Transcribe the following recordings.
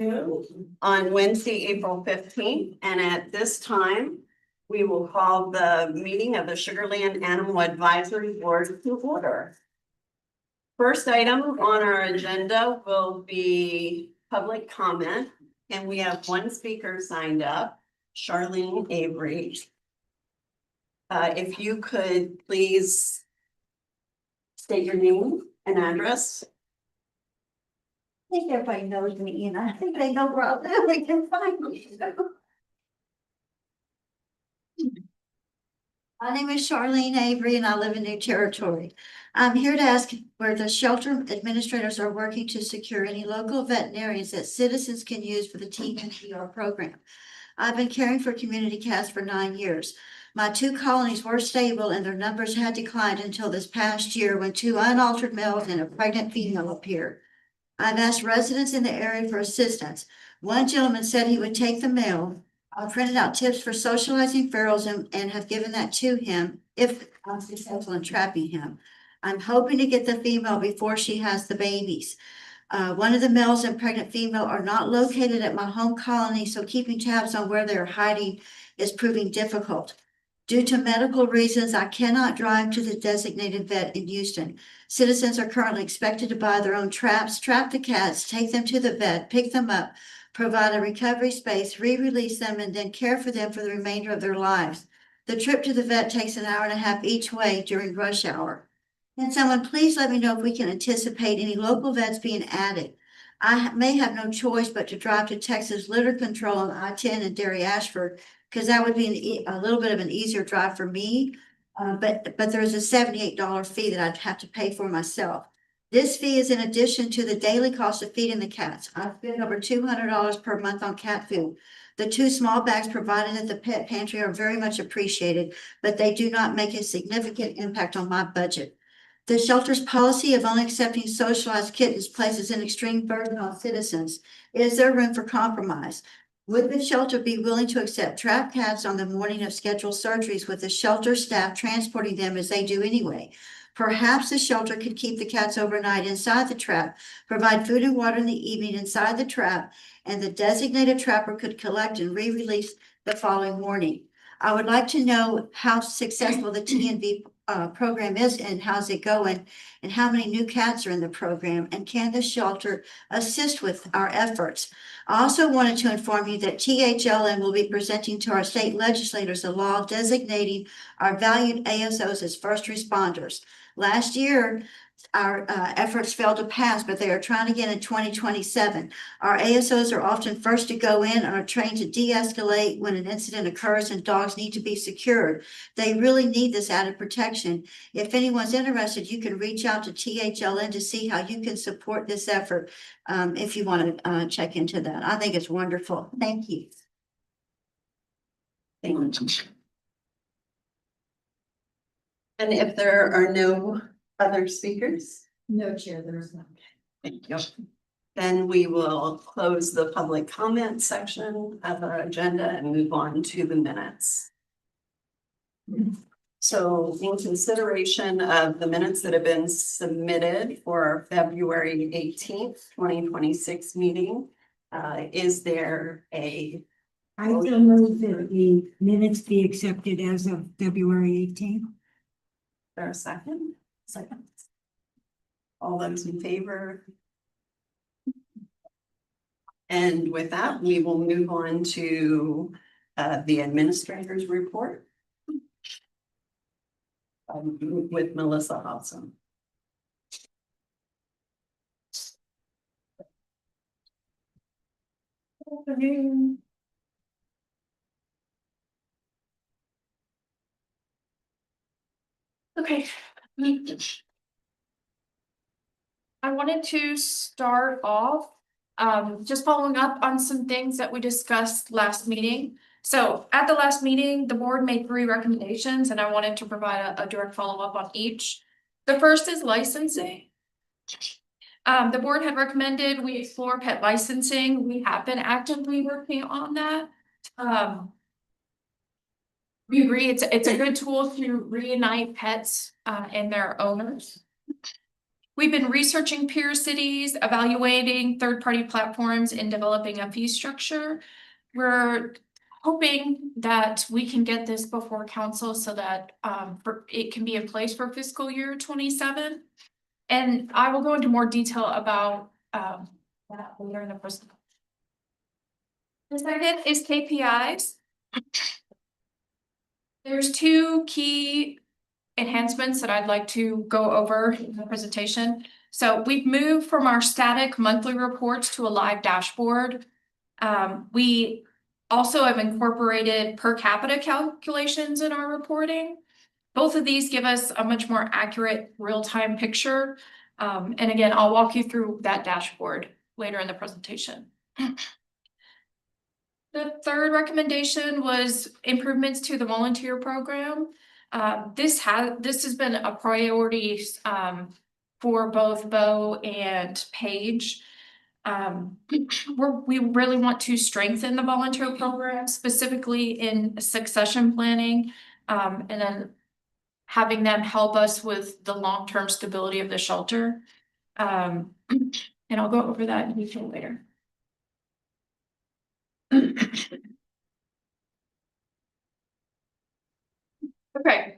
on Wednesday, April 15th, and at this time, we will call the meeting of the Sugarland Animal Advisory Board to order. First item on our agenda will be public comment, and we have one speaker signed up, Charlene Avery. If you could please state your name and address. I think everybody knows me, and I think they know where I live. They can find me. My name is Charlene Avery, and I live in New Territory. I'm here to ask where the shelter administrators are working to secure any local veterinarians that citizens can use for the TNVR program. I've been caring for community cats for 9 years. My 2 colonies were stable, and their numbers had declined until this past year when 2 unaltered males and a pregnant female appeared. I've asked residents in the area for assistance. One gentleman said he would take the mail. I've printed out tips for socializing ferals and have given that to him if I'm successful in trapping him. I'm hoping to get the female before she has the babies. One of the males and pregnant female are not located at my home colony, so keeping tabs on where they're hiding is proving difficult. Due to medical reasons, I cannot drive to the designated vet in Houston. Citizens are currently expected to buy their own traps, trap the cats, take them to the vet, pick them up, provide a recovery space, re-release them, and then care for them for the remainder of their lives. The trip to the vet takes an hour and a half each way during rush hour. Can someone please let me know if we can anticipate any local vets being added? I may have no choice but to drive to Texas Litter Control on I-10 and Derry Ashford, because that would be a little bit of an easier drive for me. But there's a $78 fee that I'd have to pay for myself. This fee is in addition to the daily cost of feeding the cats. I spend over $200 per month on cat food. The 2 small bags provided at the pet pantry are very much appreciated, but they do not make a significant impact on my budget. The shelter's policy of only accepting socialized kittens places an extreme burden on citizens. Is there room for compromise? Would the shelter be willing to accept trapped cats on the morning of scheduled surgeries with the shelter staff transporting them as they do anyway? Perhaps the shelter could keep the cats overnight inside the trap, provide food and water in the evening inside the trap, and the designated trapper could collect and re-release the following morning. I would like to know how successful the TNV program is and how's it going, and how many new cats are in the program, and can the shelter assist with our efforts? I also wanted to inform you that THLN will be presenting to our state legislators a law designating our valued ASOs as first responders. Last year, our efforts failed to pass, but they are trying again in 2027. Our ASOs are often first to go in and are trained to de-escalate when an incident occurs and dogs need to be secured. They really need this added protection. If anyone's interested, you can reach out to THLN to see how you can support this effort if you want to check into that. I think it's wonderful. Thank you. Thank you. And if there are no other speakers? No, Chair, there is none. Thank you. Then we will close the public comment section of our agenda and move on to the minutes. So in consideration of the minutes that have been submitted for our February 18th, 2026 meeting, is there a I still move that the minutes be accepted as of February 18th. there a second? Second. All those in favor? And with that, we will move on to the administrator's report with Melissa Hobson. Good afternoon. Okay. I wanted to start off just following up on some things that we discussed last meeting. So at the last meeting, the board made 3 recommendations and I wanted to provide a direct follow-up on each. The first is licensing. The board had recommended we explore pet licensing. We have been actively working on that. We agree it's a good tool to reunite pets and their owners. We've been researching peer cities, evaluating third-party platforms, and developing a fee structure. We're hoping that we can get this before council so that it can be in place for fiscal year 27. And I will go into more detail about that later in the presentation. The second is KPIs. There's two key enhancements that I'd like to go over in the presentation. So we've moved from our static monthly reports to a live dashboard. We also have incorporated per capita calculations in our reporting. Both of these give us a much more accurate real-time picture. And again, I'll walk you through that dashboard later in the presentation. The third recommendation was improvements to the volunteer program. This has been a priority for both Bo and Paige. We really want to strengthen the volunteer program, specifically in succession planning, and then having them help us with the long-term stability of the shelter. And I'll go over that in detail later. Okay.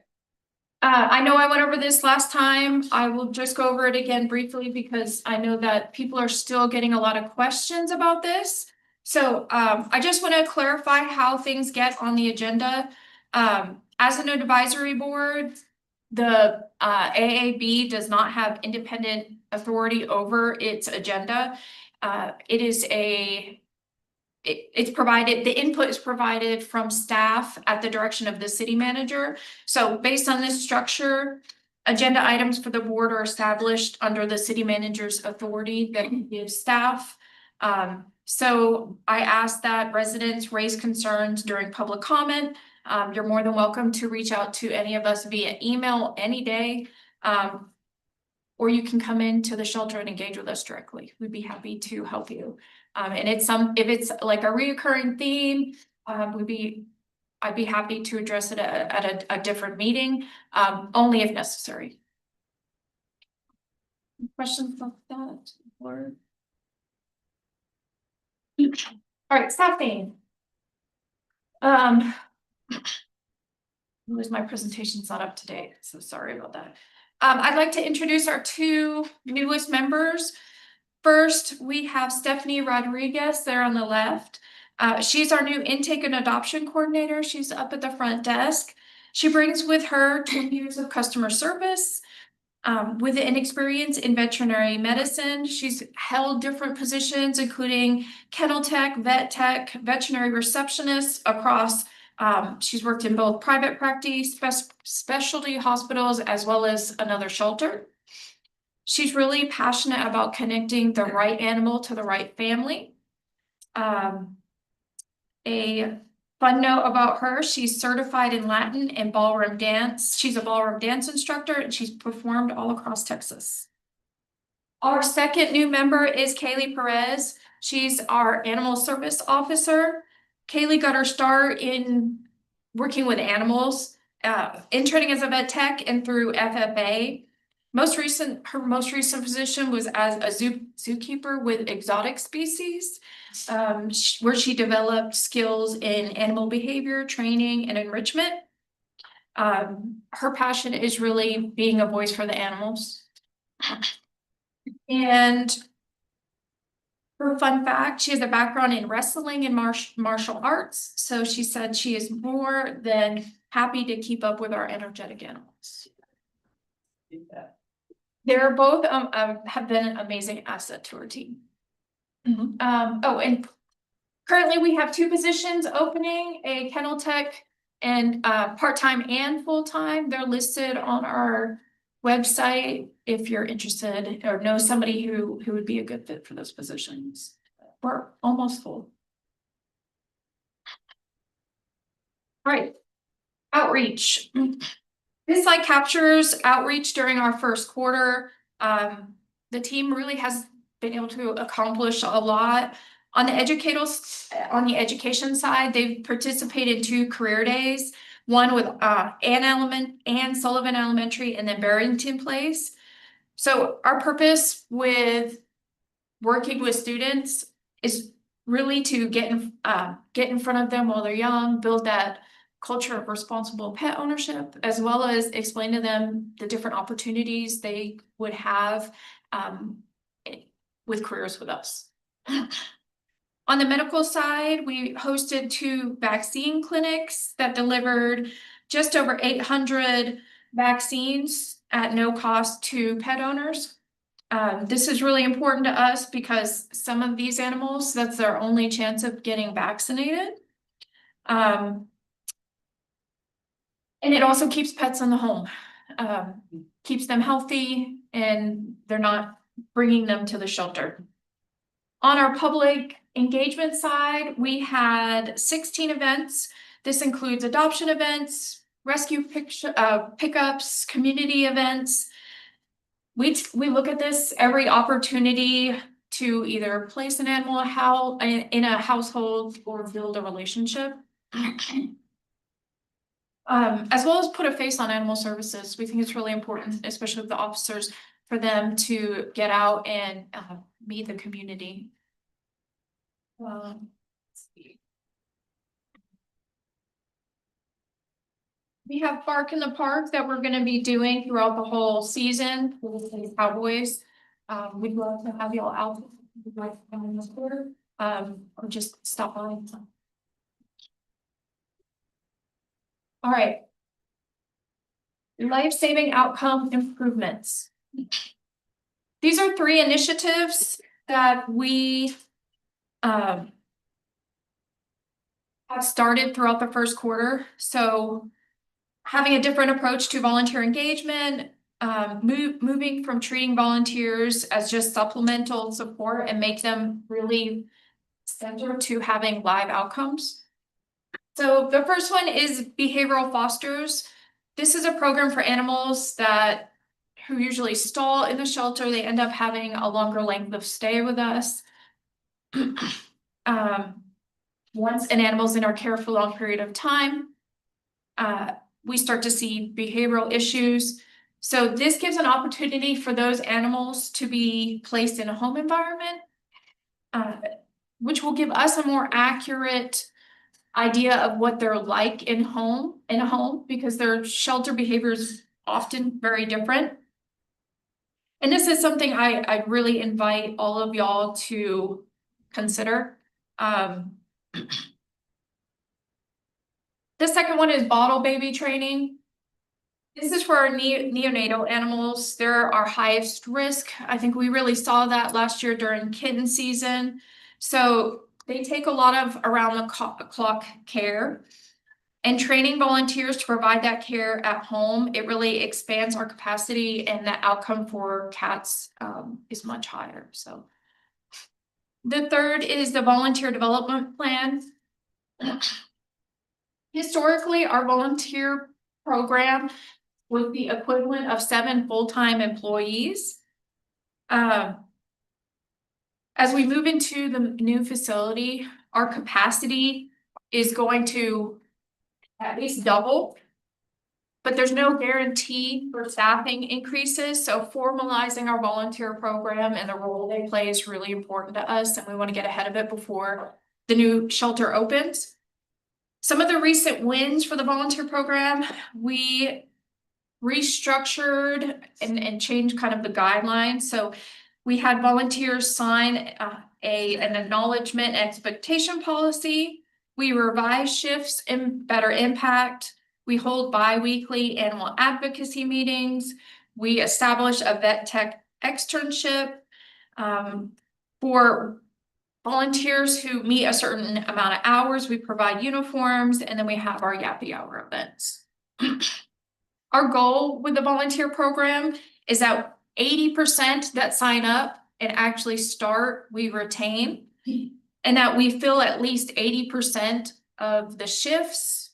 I know I went over this last time. I will just go over it again briefly because I know that people are still getting a lot of questions about this. So I just want to clarify how things get on the agenda. As an advisory board, the AAB does not have independent authority over its agenda. It's provided, the input is provided from staff at the direction of the city manager. So based on this structure, agenda items for the board are established under the city manager's authority that he gives staff. So I ask that residents raise concerns during public comment. You're more than welcome to reach out to any of us via email any day. Or you can come into the shelter and engage with us directly. We'd be happy to help you. And if it's like a reoccurring theme, I'd be happy to address it at a different meeting, only if necessary. Questions about that? Or... All right, staffing. My presentation's not up to date, so sorry about that. I'd like to introduce our two newest members. First, we have Stephanie Rodriguez there on the left. She's our new intake and adoption coordinator. She's up at the front desk. She brings with her 20 years of customer service with an experience in veterinary medicine. She's held different positions, including kennel tech, vet tech, veterinary receptionist across. She's worked in both private practice, specialty hospitals, as well as another shelter. She's really passionate about connecting the right animal to the right family. A fun note about her, she's certified in Latin and ballroom dance. She's a ballroom dance instructor and she's performed all across Texas. Our second new member is Kaylee Perez. She's our animal service officer. Kaylee got her start in working with animals, interning as a vet tech and through FFA. Her most recent position was as a zookeeper with exotic species, where she developed skills in animal behavior, training, and enrichment. Her passion is really being a voice for the animals. And her fun fact, she has a background in wrestling and martial arts. So she said she is more than happy to keep up with our energetic animals. They're both have been an amazing asset to our team. And currently we have two positions opening, a kennel tech and part-time and full-time. They're listed on our website if you're interested or know somebody who would be a good fit for those positions. We're almost full. All right, outreach. This slide captures outreach during our first quarter. The team really has been able to accomplish a lot. On the education side, they've participated in 2 career days, one with Ann Sullivan Elementary and then Barrington Place. So our purpose with working with students is really to get in front of them while they're young, build that culture of responsible pet ownership, as well as explain to them the different opportunities they would have with careers with us. On the medical side, we hosted 2 vaccine clinics that delivered just over 800 vaccines at no cost to pet owners. This is really important to us because some of these animals, that's their only chance of getting vaccinated. And it also keeps pets in the home, keeps them healthy, and they're not bringing them to the shelter. On our public engagement side, we had 16 events. This includes adoption events, rescue pickups, community events. We look at this every opportunity to either place an animal in a household or build a relationship. As well as put a face on animal services. We think it's really important, especially with the officers, for them to get out and meet the community. Let's see. We have Bark in the Park that we're going to be doing throughout the whole season with the Cowboys. We'd love to have y'all out if you'd like to come in this quarter, or just stop by. All right. Life-saving outcome improvements. These are 3 initiatives that we have started throughout the first quarter. So having a different approach to volunteer engagement, moving from treating volunteers as just supplemental support and make them really centered to having live outcomes. So the first one is behavioral fosters. This is a program for animals who usually stall in the shelter. They end up having a longer length of stay with us. Once an animal's in our care for a long period of time, we start to see behavioral issues. So this gives an opportunity for those animals to be placed in a home environment, which will give us a more accurate idea of what they're like in a home, because their shelter behavior is often very different. And this is something I really invite all of y'all to consider. The second one is bottle baby training. This is for our neonatal animals. They're our highest risk. I think we really saw that last year during kitten season. So they take a lot of around-the-clock care, and training volunteers to provide that care at home, it really expands our capacity, and the outcome for cats is much higher. So the third is the volunteer development plan. Historically, our volunteer program was the equivalent of 7 full-time employees. As we move into the new facility, our capacity is going to at least double, but there's no guarantee for staffing increases. So formalizing our volunteer program and the role they play is really important to us, and we want to get ahead of it before the new shelter opens. Some of the recent wins for the volunteer program, we restructured and changed kind of the guidelines. So we had volunteers sign an acknowledgement expectation policy. We revise shifts and better impact. We hold bi-weekly animal advocacy meetings. We establish a vet tech externship for volunteers who meet a certain amount of hours. We provide uniforms, and then we have our Yappy Hour events. Our goal with the volunteer program is that 80% that sign up and actually start, we retain, and that we fill at least 80% of the shifts,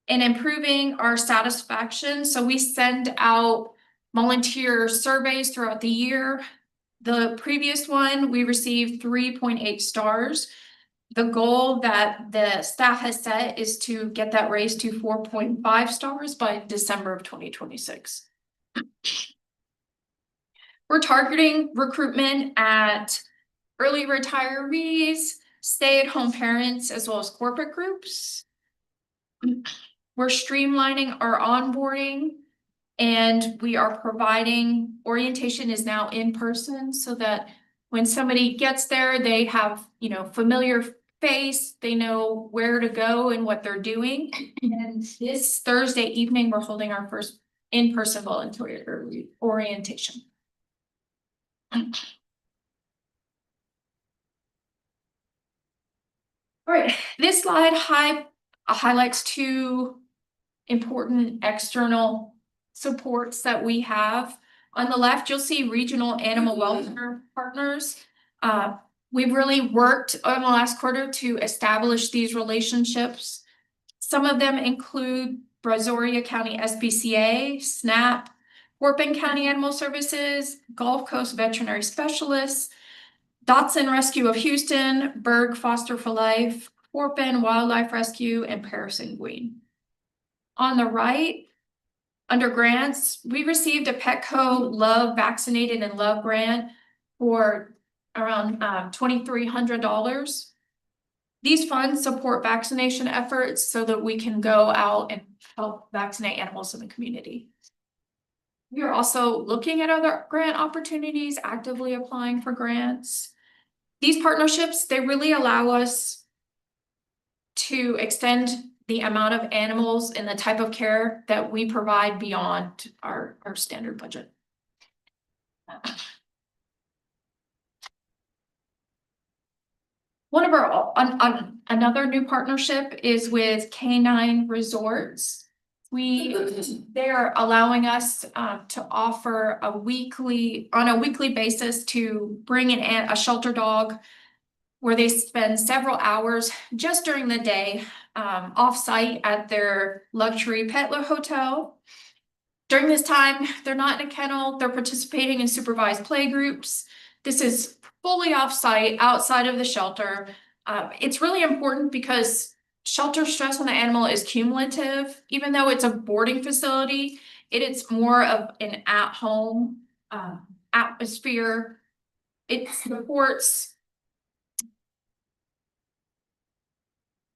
and improving our satisfaction. So we send out volunteer surveys throughout the year. The previous one, we received 3.8 stars. The goal that the staff has set is to get that raised to 4.5 stars by December of 2026. We're targeting recruitment at early retirees, stay-at-home parents, as well as corporate groups. We're streamlining our onboarding, and we are providing orientation is now in person so that when somebody gets there, they have, familiar face, they know where to go and what they're doing. And this Thursday evening, we're holding our first in-person voluntary orientation. All right, this slide highlights two important external supports that we have. On the left, you'll see regional animal welfare partners. We've really worked over the last quarter to establish these relationships. Some of them include Brazoria County SPCA, SNAP, Warpen County Animal Services, Gulf Coast Veterinary Specialists, Dotson Rescue of Houston, Berg Foster for Life, Warpen Wildlife Rescue, and Parasanguine. On the right, under grants, we received a Petco Love Vaccinated and Love grant for around $2,300. These funds support vaccination efforts so that we can go out and help vaccinate animals in the community. We are also looking at other grant opportunities, actively applying for grants. These partnerships, they really allow us to extend the amount of animals and the type of care that we provide beyond our standard budget. One of our another new partnership is with Canine Resorts. They are allowing us to offer on a weekly basis to bring in a shelter dog where they spend several hours just during the day off-site at their luxury pet hotel. During this time, they're not in a kennel, they're participating in supervised play groups. This is fully off-site, outside of the shelter. It's really important because shelter stress on the animal is cumulative. Even though it's a boarding facility, it's more of an at-home atmosphere. It supports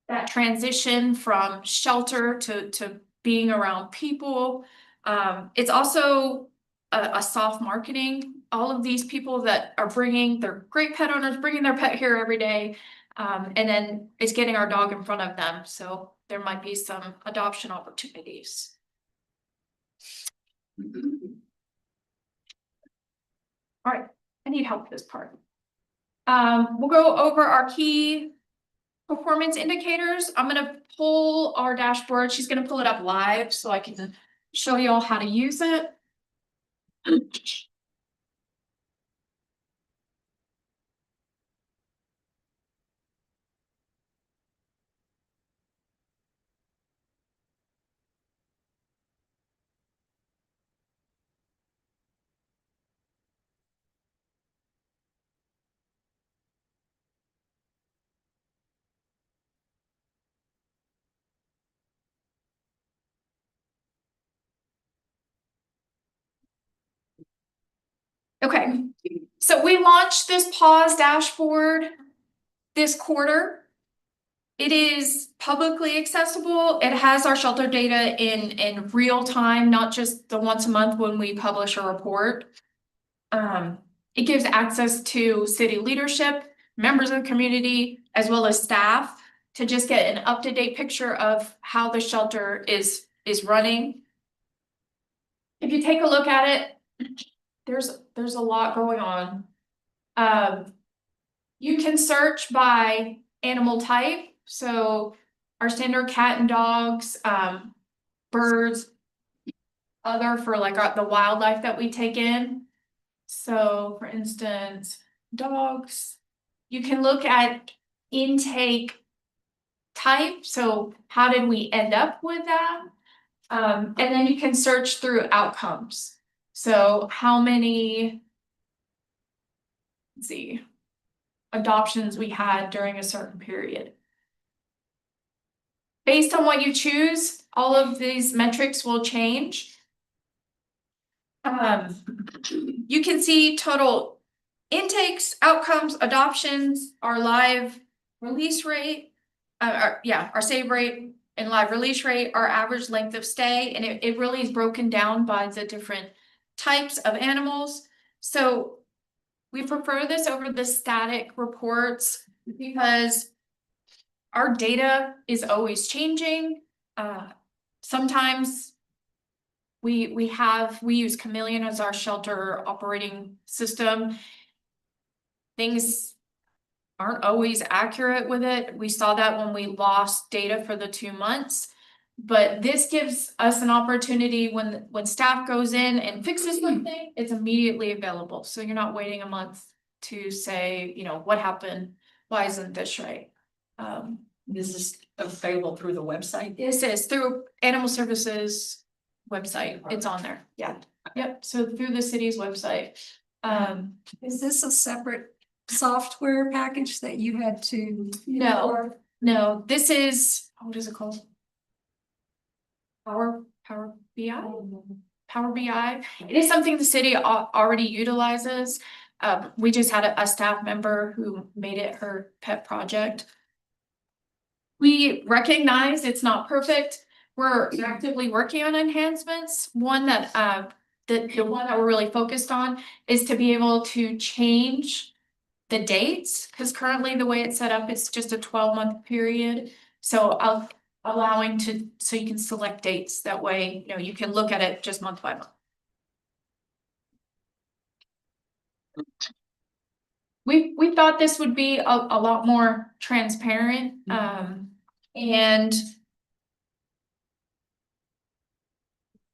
that transition from shelter to being around people. It's also a soft marketing. All of these people that are they're great pet owners, bringing their pet here every day. And then it's getting our dog in front of them. So there might be some adoption opportunities. All right, I need help with this part. We'll go over our key performance indicators. I'm going to pull our dashboard. She's going to pull it up live so I can show you all how to use it. Okay, so we launched this pause dashboard this quarter. It is publicly accessible. It has our shelter data in real time, not just the once a month when we publish a report. It gives access to city leadership, members of the community, as well as staff to just get an up-to-date picture of how the shelter is running. If you take a look at it, there's a lot going on. You can search by animal type. So our standard cat and dogs, birds, other for like the wildlife that we take in. So for instance, dogs, you can look at intake type. So how did we end up with that? And then you can search through outcomes. So how many, let's see, adoptions we had during a certain period. Based on what you choose, all of these metrics will change. You can see total intakes, outcomes, adoptions, our live release rate, our save rate and live release rate, our average length of stay, and it really is broken down by the different types of animals. So we prefer this over the static reports because our data is always changing. Sometimes we use Chameleon as our shelter operating system. Things aren't always accurate with it. We saw that when we lost data for the 2 months. But this gives us an opportunity when staff goes in and fixes something, it's immediately available. So you're not waiting a month to say, you know, what happened? Why isn't this right? This is available through the website. This is through Animal Services website. It's on there. Yeah. Yep. So through the city's website. Is this a separate software package that you had to? No, this is, what is it called? Power BI? Power BI. It is something the city already utilizes. We just had a staff member who made it her pet project. We recognize it's not perfect. We're actively working on enhancements. One that the one that we're really focused on is to be able to change the dates, because currently the way it's set up, it's just a 12-month period. So so you can select dates. That way, you know, you can look at it just month by month. We thought this would be a lot more transparent, and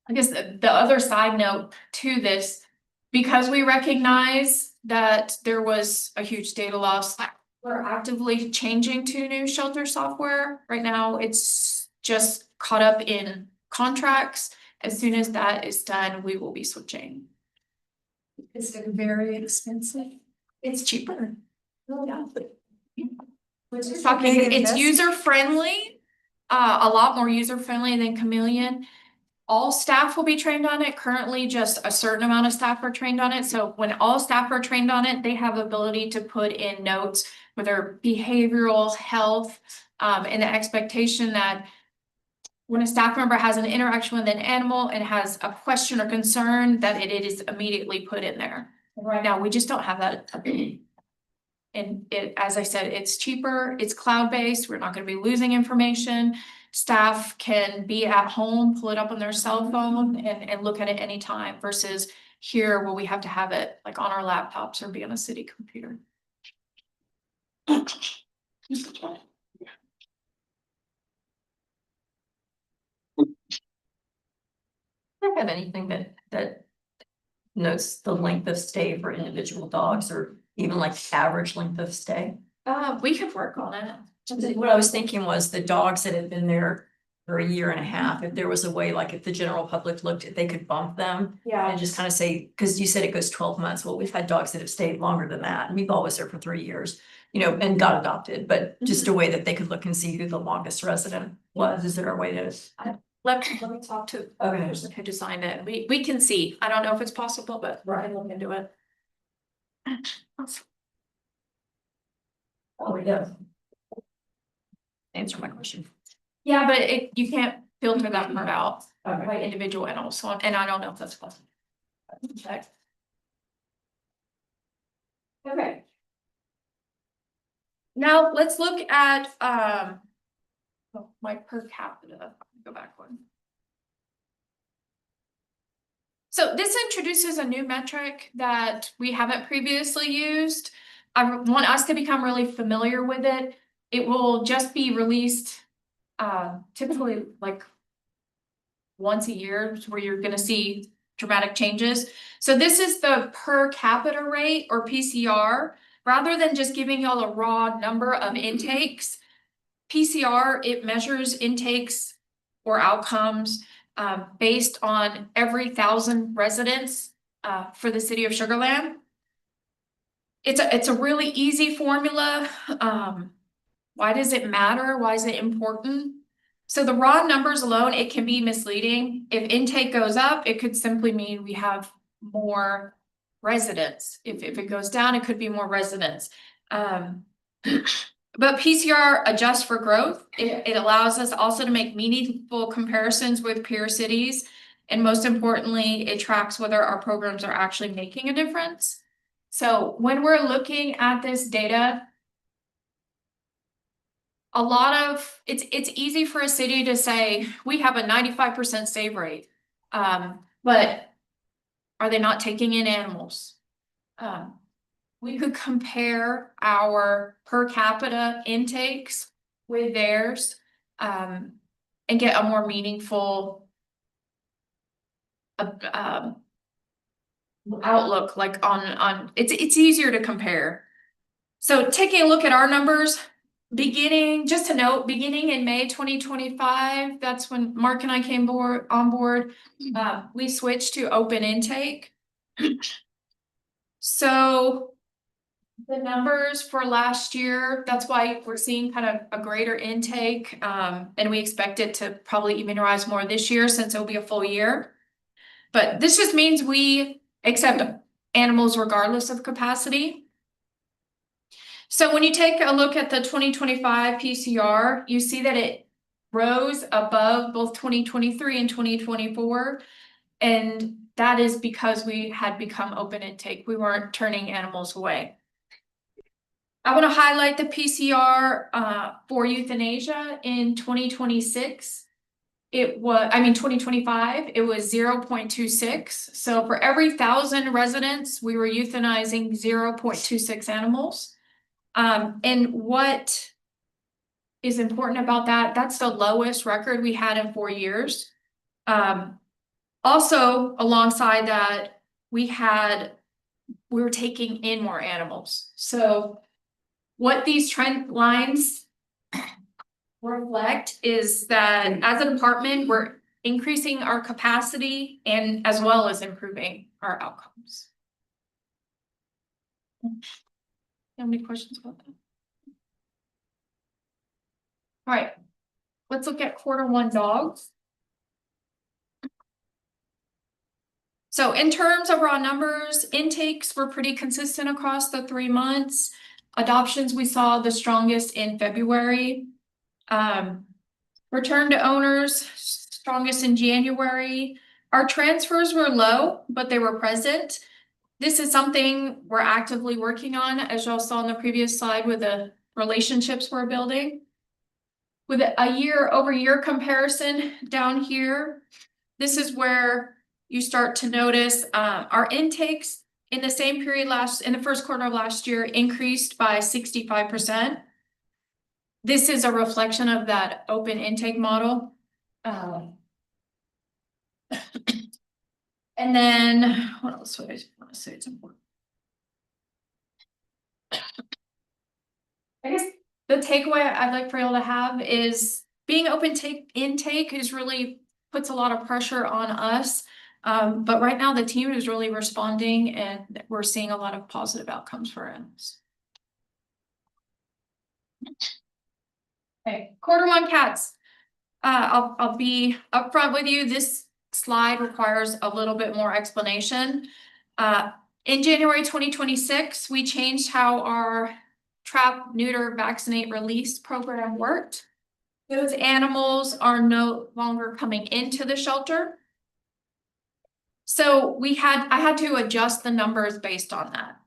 I guess the other side note to this, because we recognize that there was a huge data loss, we're actively changing to new shelter software. Right now, it's just caught up in contracts. As soon as that is done, we will be switching. Is it very expensive? It's cheaper. Yeah. Which is Talking, okay, it's that's- user friendly, a lot more user friendly than Chameleon. All staff will be trained on it. Currently, just a certain amount of staff are trained on it. So when all staff are trained on it, they have the ability to put in notes for their behavioral health, and the expectation that when a staff member has an interaction with an animal and has a question or concern, that it is immediately put in there. Right now, we just don't have that. And it, as I said, it's cheaper, it's cloud-based, we're not gonna be losing information. Staff can be at home, pull it up on their cell phone and look at it anytime versus here where we have to have it like on our laptops or be on a city computer. Do I have anything that notes the length of stay for individual dogs or even like average length of stay? We could work on it. What I was thinking was the dogs that had been there for 1.5 years, if there was a way, like if the general public looked at, they could bump them and just kind of say, because you said it goes 12 months. Well, we've had dogs that have stayed longer than that. And we've always there for 3 years, you know, and got adopted, but just a way that they could look and see who the longest resident was. Is there a way to? Let me talk to the person who designed it. We can see. I don't know if it's possible, but we're gonna look into it. Oh, yeah. Answer my question. Yeah, but you can't filter that part out Okay. by individual animals, so, and I don't know if that's possible. Check. Okay. Now, let's look at, my per capita, go back one. So this introduces a new metric that we haven't previously used. I want us to become really familiar with it. It will just be released typically like once a year where you're gonna see dramatic changes. So this is the per capita rate or PCR. Rather than just giving y'all a raw number of intakes, PCR, it measures intakes or outcomes based on every 1,000 residents for the city of Sugar Land. It's a really easy formula. Why does it matter? Why is it important? So the raw numbers alone, it can be misleading. If intake goes up, it could simply mean we have more residents. If it goes down, it could be more residents. But PCR adjusts for growth. It allows us also to make meaningful comparisons with peer cities. And most importantly, it tracks whether our programs are actually making a difference. So when we're looking at this data, a lot of, it's easy for a city to say, we have a 95% save rate. But are they not taking in animals? We could compare our per capita intakes with theirs, and get a more meaningful outlook, like on it's easier to compare. So taking a look at our numbers, just to note, beginning in May 2025, that's when Mark and I came on board, we switched to open intake. So the numbers for last year, that's why we're seeing kind of a greater intake, and we expect it to probably even rise more this year since it'll be a full year. But this just means we accept animals regardless of capacity. So when you take a look at the 2025 PCR, you see that it rose above both 2023 and 2024. And that is because we had become open intake. We weren't turning animals away. I want to highlight the PCR for euthanasia in 2026. 2025, it was 0.26. So for every 1,000 residents, we were euthanizing 0.26 animals. And what is important about that, that's the lowest record we had in 4 years. Also, alongside that, we were taking in more animals. So what these trend lines reflect is that as a department, we're increasing our capacity and as well as improving our outcomes. Have any questions about that? All right, let's look at Q1 dogs. So in terms of raw numbers, intakes were pretty consistent across the 3 months. Adoptions, we saw the strongest in February. Return to owners, strongest in January. Our transfers were low, but they were present. This is something we're actively working on, as y'all saw in the previous slide with the relationships we're building. With a year-over-year comparison down here, this is where you start to notice our intakes in the same period in the first quarter of last year increased by 65%. This is a reflection of that open intake model. And then what else would I want to say? It's important. I guess the takeaway I'd like for y'all to have is being open intake is really puts a lot of pressure on us. But right now the team is really responding and we're seeing a lot of positive outcomes for animals. Okay, Q1 cats. I'll be upfront with you. This slide requires a little bit more explanation. In January 2026, we changed how our trap, neuter, vaccinate, release program worked. Those animals are no longer coming into the shelter. So I had to adjust the numbers based on that.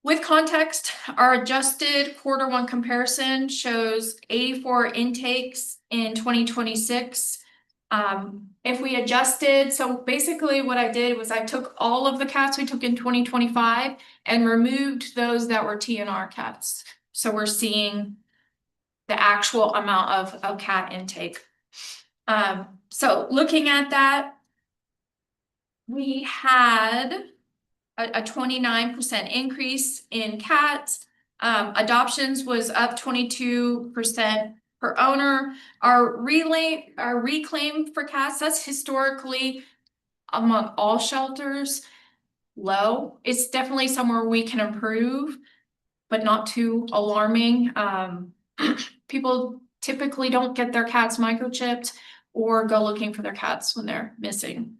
With context, our adjusted Q1 comparison shows 84 intakes in 2026. If we adjusted, so basically what I did was I took all of the cats we took in 2025 and removed those that were TNR cats. So we're seeing the actual amount of cat intake. So looking at that, we had a 29% increase in cats. Adoptions was up 22% per owner. Our reclaim for cats, that's historically among all shelters low. It's definitely somewhere we can improve, but not too alarming. People typically don't get their cats microchipped or go looking for their cats when they're missing.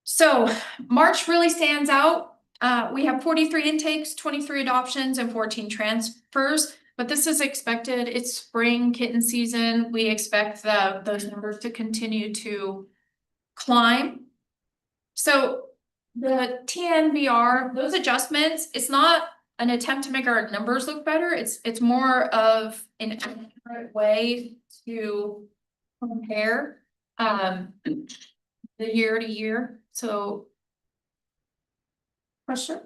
So March really stands out. We have 43 intakes, 23 adoptions, and 14 transfers. But this is expected. It's spring kitten season. We expect those numbers to continue to climb. So the TNVR, those adjustments, it's not an attempt to make our numbers look better. It's more of an accurate way to compare the year to year. So question.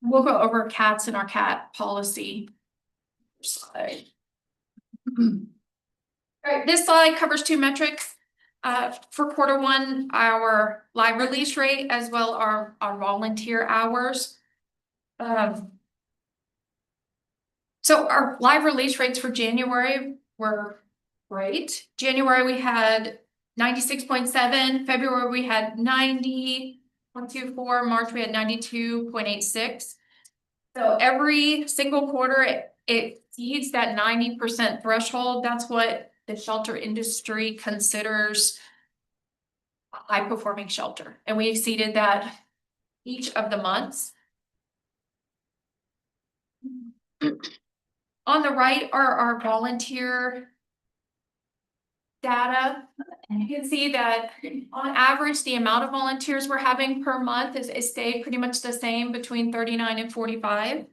We'll go over cats and our cat policy slide. All right, this slide covers two metrics. For Q1, our live release rate as well our volunteer hours. So our live release rates for January were great. January we had 96.7, February we had 90.24, March we had 92.86. So every single quarter it exceeds that 90% threshold. That's what the shelter industry considers a high-performing shelter. And we exceeded that each of the months. On the right are our volunteer data. You can see that on average, the amount of volunteers we're having per month is stayed pretty much the same between 39 and 45.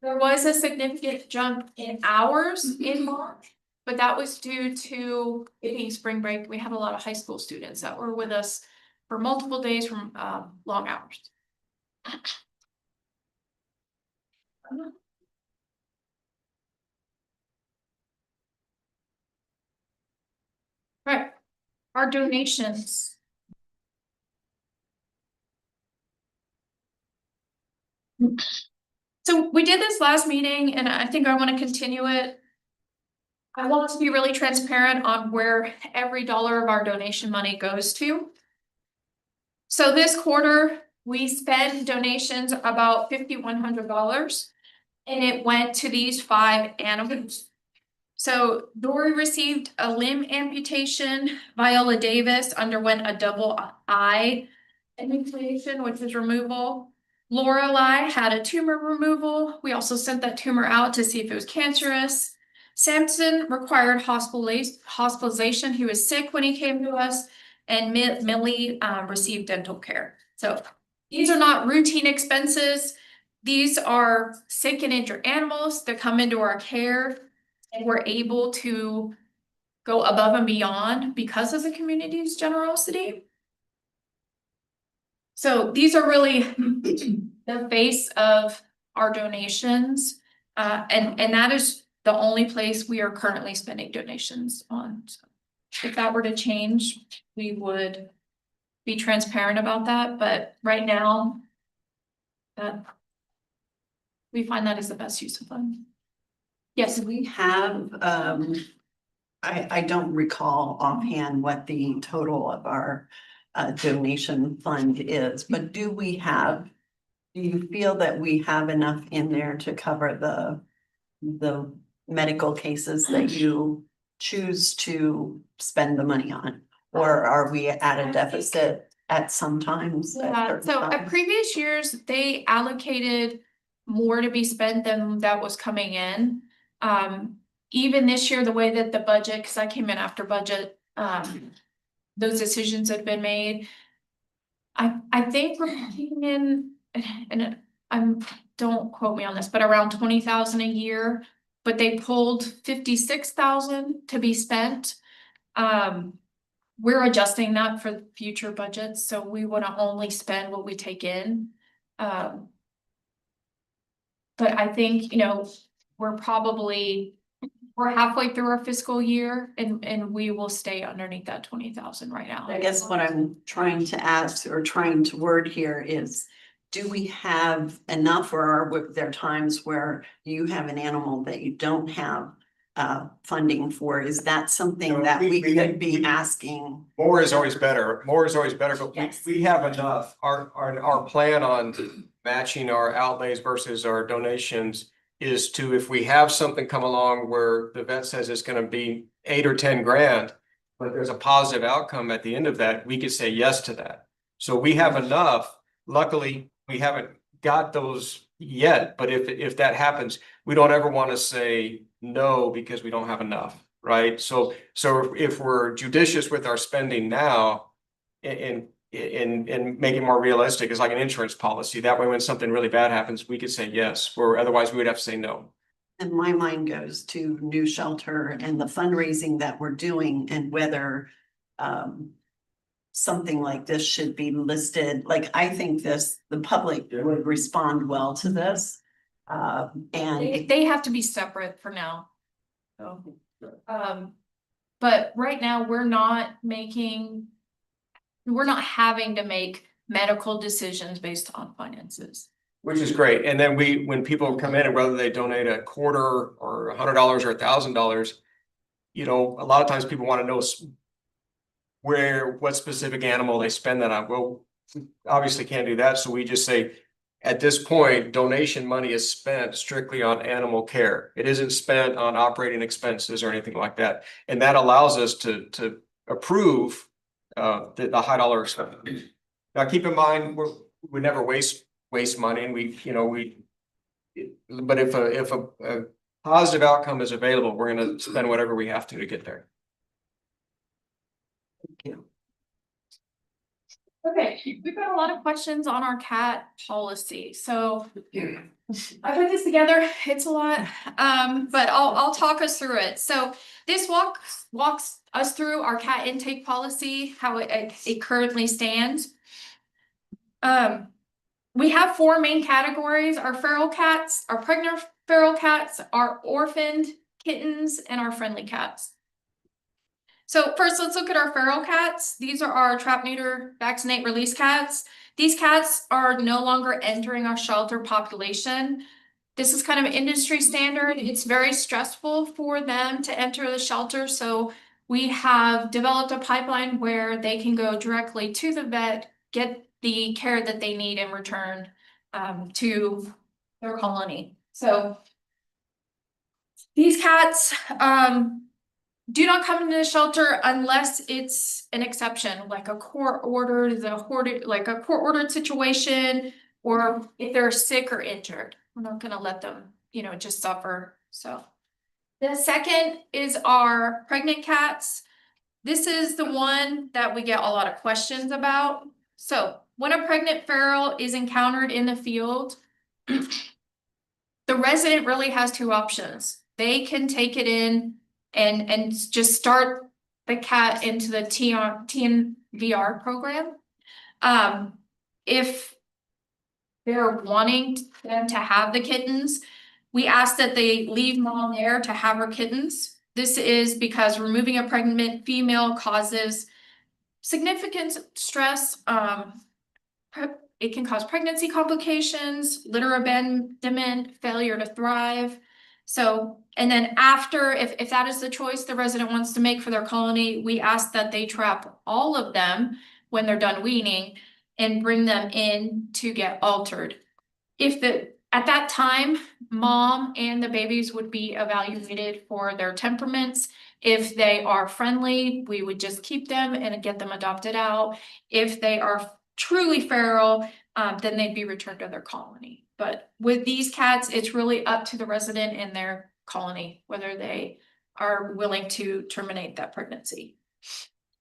There was a significant jump in hours in March, but that was due to it being spring break. We had a lot of high school students that were with us for multiple days from long hours. Right, our donations. So we did this last meeting and I think I want to continue it. I want to be really transparent on where every dollar of our donation money goes to. So this quarter, we spent donations about $5,100 and it went to these 5 animals. So Dory received a limb amputation. Viola Davis underwent a double eye amputation, which is removal. Lorelei had a tumor removal. We also sent that tumor out to see if it was cancerous. Samson required hospitalization. He was sick when he came to us. And Millie received dental care. So these are not routine expenses. These are sick and injured animals that come into our care. And we're able to go above and beyond because of the community's generosity. So these are really the face of our donations. And that is the only place we are currently spending donations on. So if that were to change, we would be transparent about that. But right now, we find that is the best use of funds. Yes, We have, I don't recall offhand what the total of our donation fund is, but do you feel that we have enough in there to cover the medical cases that you choose to spend the money on? Or are we at a deficit at some times? yeah, so at previous years, they allocated more to be spent than that was coming in. Even this year, the way that the budget, because I came in after budget, those decisions had been made. I think we're taking in, and don't quote me on this, but around 20,000 a year, but they pulled 56,000 to be spent. We're adjusting that for future budgets, so we want to only spend what we take in. But I think, we're halfway through our fiscal year and we will stay underneath that 20,000 right now. I guess what I'm trying to ask or trying to word here is, do we have enough, or are there times where you have an animal that you don't have funding for? Is that something that we could be asking? More is always better. More is always better, but Yes. we have enough. Our plan on matching our outlays versus our donations is to, if we have something come along where the vet says it's gonna be 8 or 10 grand, but there's a positive outcome at the end of that, we could say yes to that. So we have enough. Luckily, we haven't got those yet, but if that happens, we don't ever want to say no because we don't have enough, right? So if we're judicious with our spending now and make it more realistic, it's like an insurance policy. That way, when something really bad happens, we could say yes, or otherwise we would have to say no. And my mind goes to new shelter and the fundraising that we're doing and whether something like this should be listed. Like, I think the public would respond well to this. And They have to be separate for now. So, but right now, we're not having to make medical decisions based on finances. Which is great. And then when people come in and whether they donate a quarter or $100 or $1,000, you know, a lot of times people want to know what specific animal they spend that on. Well, obviously can't do that. So we just say, at this point, donation money is spent strictly on animal care. It isn't spent on operating expenses or anything like that. And that allows us to approve the high dollar expense. Now, keep in mind, we never waste money, and but if a positive outcome is available, we're going to spend whatever we have to get there. Okay, we've got a lot of questions on our cat policy, so I put this together. It's a lot, but I'll talk us through it. So this walks us through our cat intake policy, how it currently stands. We have 4 main categories: our feral cats, our pregnant feral cats, our orphaned kittens, and our friendly cats. So first, let's look at our feral cats. These are our trap, neuter, vaccinate, release cats. These cats are no longer entering our shelter population. This is kind of industry standard. It's very stressful for them to enter the shelter. So we have developed a pipeline where they can go directly to the vet, get the care that they need in return to their colony. So these cats do not come into the shelter unless it's an exception, like a court ordered situation, or if they're sick or injured. We're not going to let them, just suffer. So the second is our pregnant cats. This is the one that we get a lot of questions about. So when a pregnant feral is encountered in the field, the resident really has 2 options. They can take it in and just start the cat into the TNVR program. If they're wanting them to have the kittens, we ask that they leave mom there to have her kittens. This is because removing a pregnant female causes significant stress. It can cause pregnancy complications, litter abandonment, failure to thrive. So, and then after, if that is the choice the resident wants to make for their colony, we ask that they trap all of them when they're done weaning and bring them in to get altered. At that time, mom and the babies would be evaluated for their temperaments. If they are friendly, we would just keep them and get them adopted out. If they are truly feral, then they'd be returned to their colony. But with these cats, it's really up to the resident and their colony whether they are willing to terminate that pregnancy.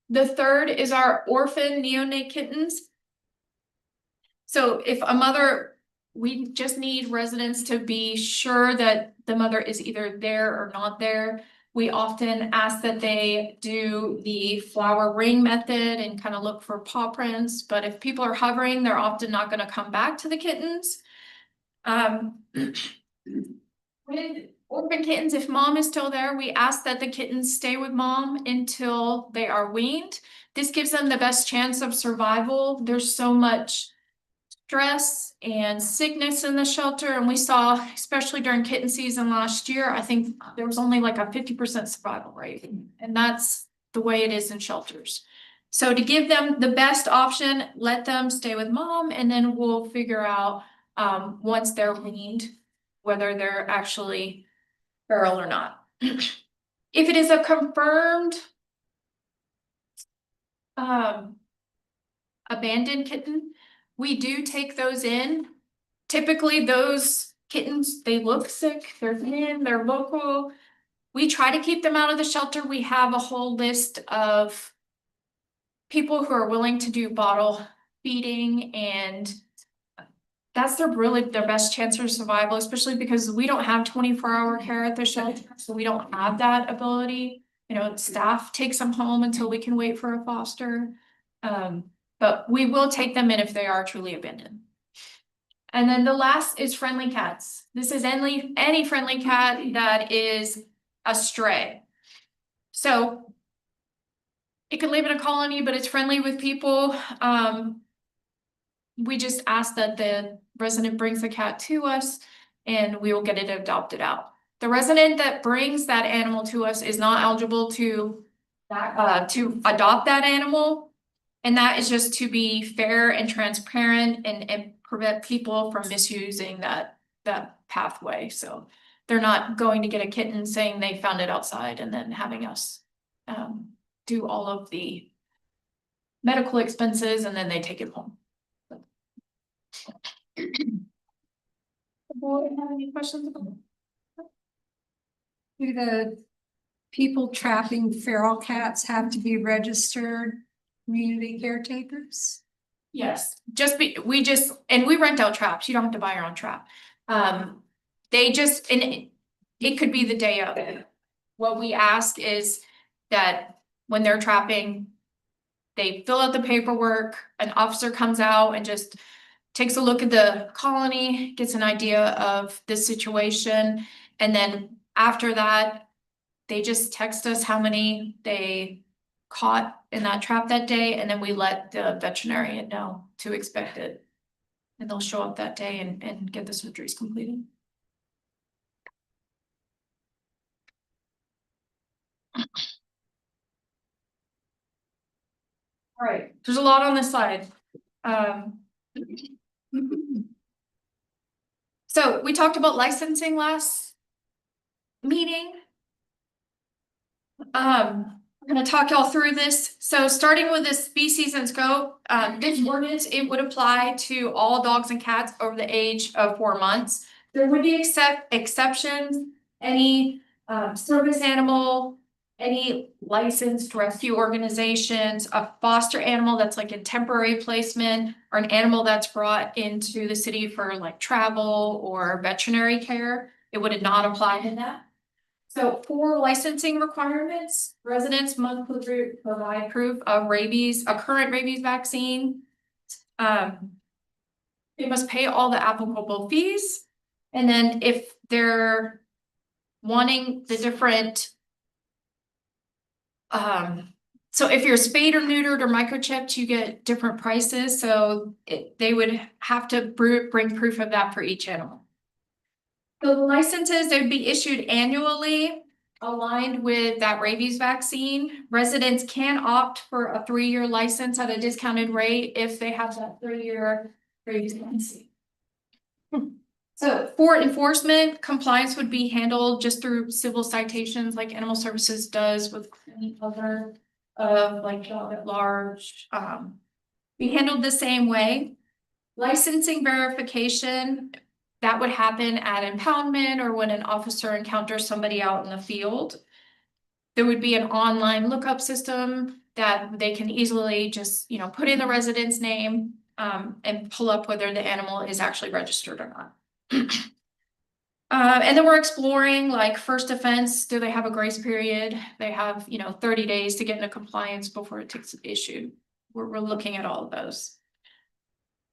The third is our orphan neonate kittens. So if a mother, we just need residents to be sure that the mother is either there or not there. We often ask that they do the flower ring method and kind of look for paw prints. But if people are hovering, they're often not going to come back to the kittens. With orphan kittens, if mom is still there, we ask that the kittens stay with mom until they are weaned. This gives them the best chance of survival. There's so much stress and sickness in the shelter, and we saw, especially during kitten season last year, I think there was only like a 50% survival rate, and that's the way it is in shelters. So to give them the best option, let them stay with mom, and then we'll figure out once they're weaned whether they're actually feral or not. If it is a confirmed abandoned kitten, we do take those in. Typically, those kittens, they look sick, they're thin, they're local. We try to keep them out of the shelter. We have a whole list of people who are willing to do bottle feeding, and that's their best chance of survival, especially because we don't have 24-hour care at the shelter, so we don't have that ability. You know, staff takes them home until we can wait for a foster. But we will take them in if they are truly abandoned. And then the last is friendly cats. This is any friendly cat that is a stray. So it could live in a colony, but it's friendly with people. We just ask that the resident brings the cat to us and we will get it adopted out. The resident that brings that animal to us is not eligible to adopt that animal. And that is just to be fair and transparent and prevent people from misusing that pathway. So they're not going to get a kitten saying they found it outside and then having us do all of the medical expenses and then they take it home. The board have any questions about it? Do the people trapping feral cats have to be registered community caretakers? Yes, we rent out traps. You don't have to buy your own trap. And it could be the day of. What we ask is that when they're trapping, they fill out the paperwork, an officer comes out and just takes a look at the colony, gets an idea of the situation, and then after that, they just text us how many they caught in that trap that day, and then we let the veterinarian know to expect it. And they'll show up that day and get the surgeries completed. All right, there's a lot on this slide. So we talked about licensing last meeting. I'm gonna talk y'all through this. So starting with the species and scope, this ordinance, it would apply to all dogs and cats over the age of 4 months. There would be exceptions, any service animal, any licensed rescue organizations, a foster animal that's like in temporary placement, or an animal that's brought into the city for like travel or veterinary care. It would not apply to that. So for licensing requirements, residents must provide proof of a current rabies vaccine. They must pay all the applicable fees. And then if they're wanting the different, so if you're spayed or neutered or microchipped, you get different prices. So they would have to bring proof of that for each animal. So the licenses, they would be issued annually, aligned with that rabies vaccine. Residents can opt for a 3-year license at a discounted rate if they have that 3-year rabies vaccine. So for enforcement, compliance would be handled just through civil citations like Animal Services does with any other like dog at large. Be handled the same way. Licensing verification, that would happen at impoundment or when an officer encounters somebody out in the field. There would be an online lookup system that they can easily just, put in the resident's name and pull up whether the animal is actually registered or not. And then we're exploring like first offense, do they have a grace period? They have, 30 days to get into compliance before it takes issue. We're looking at all of those.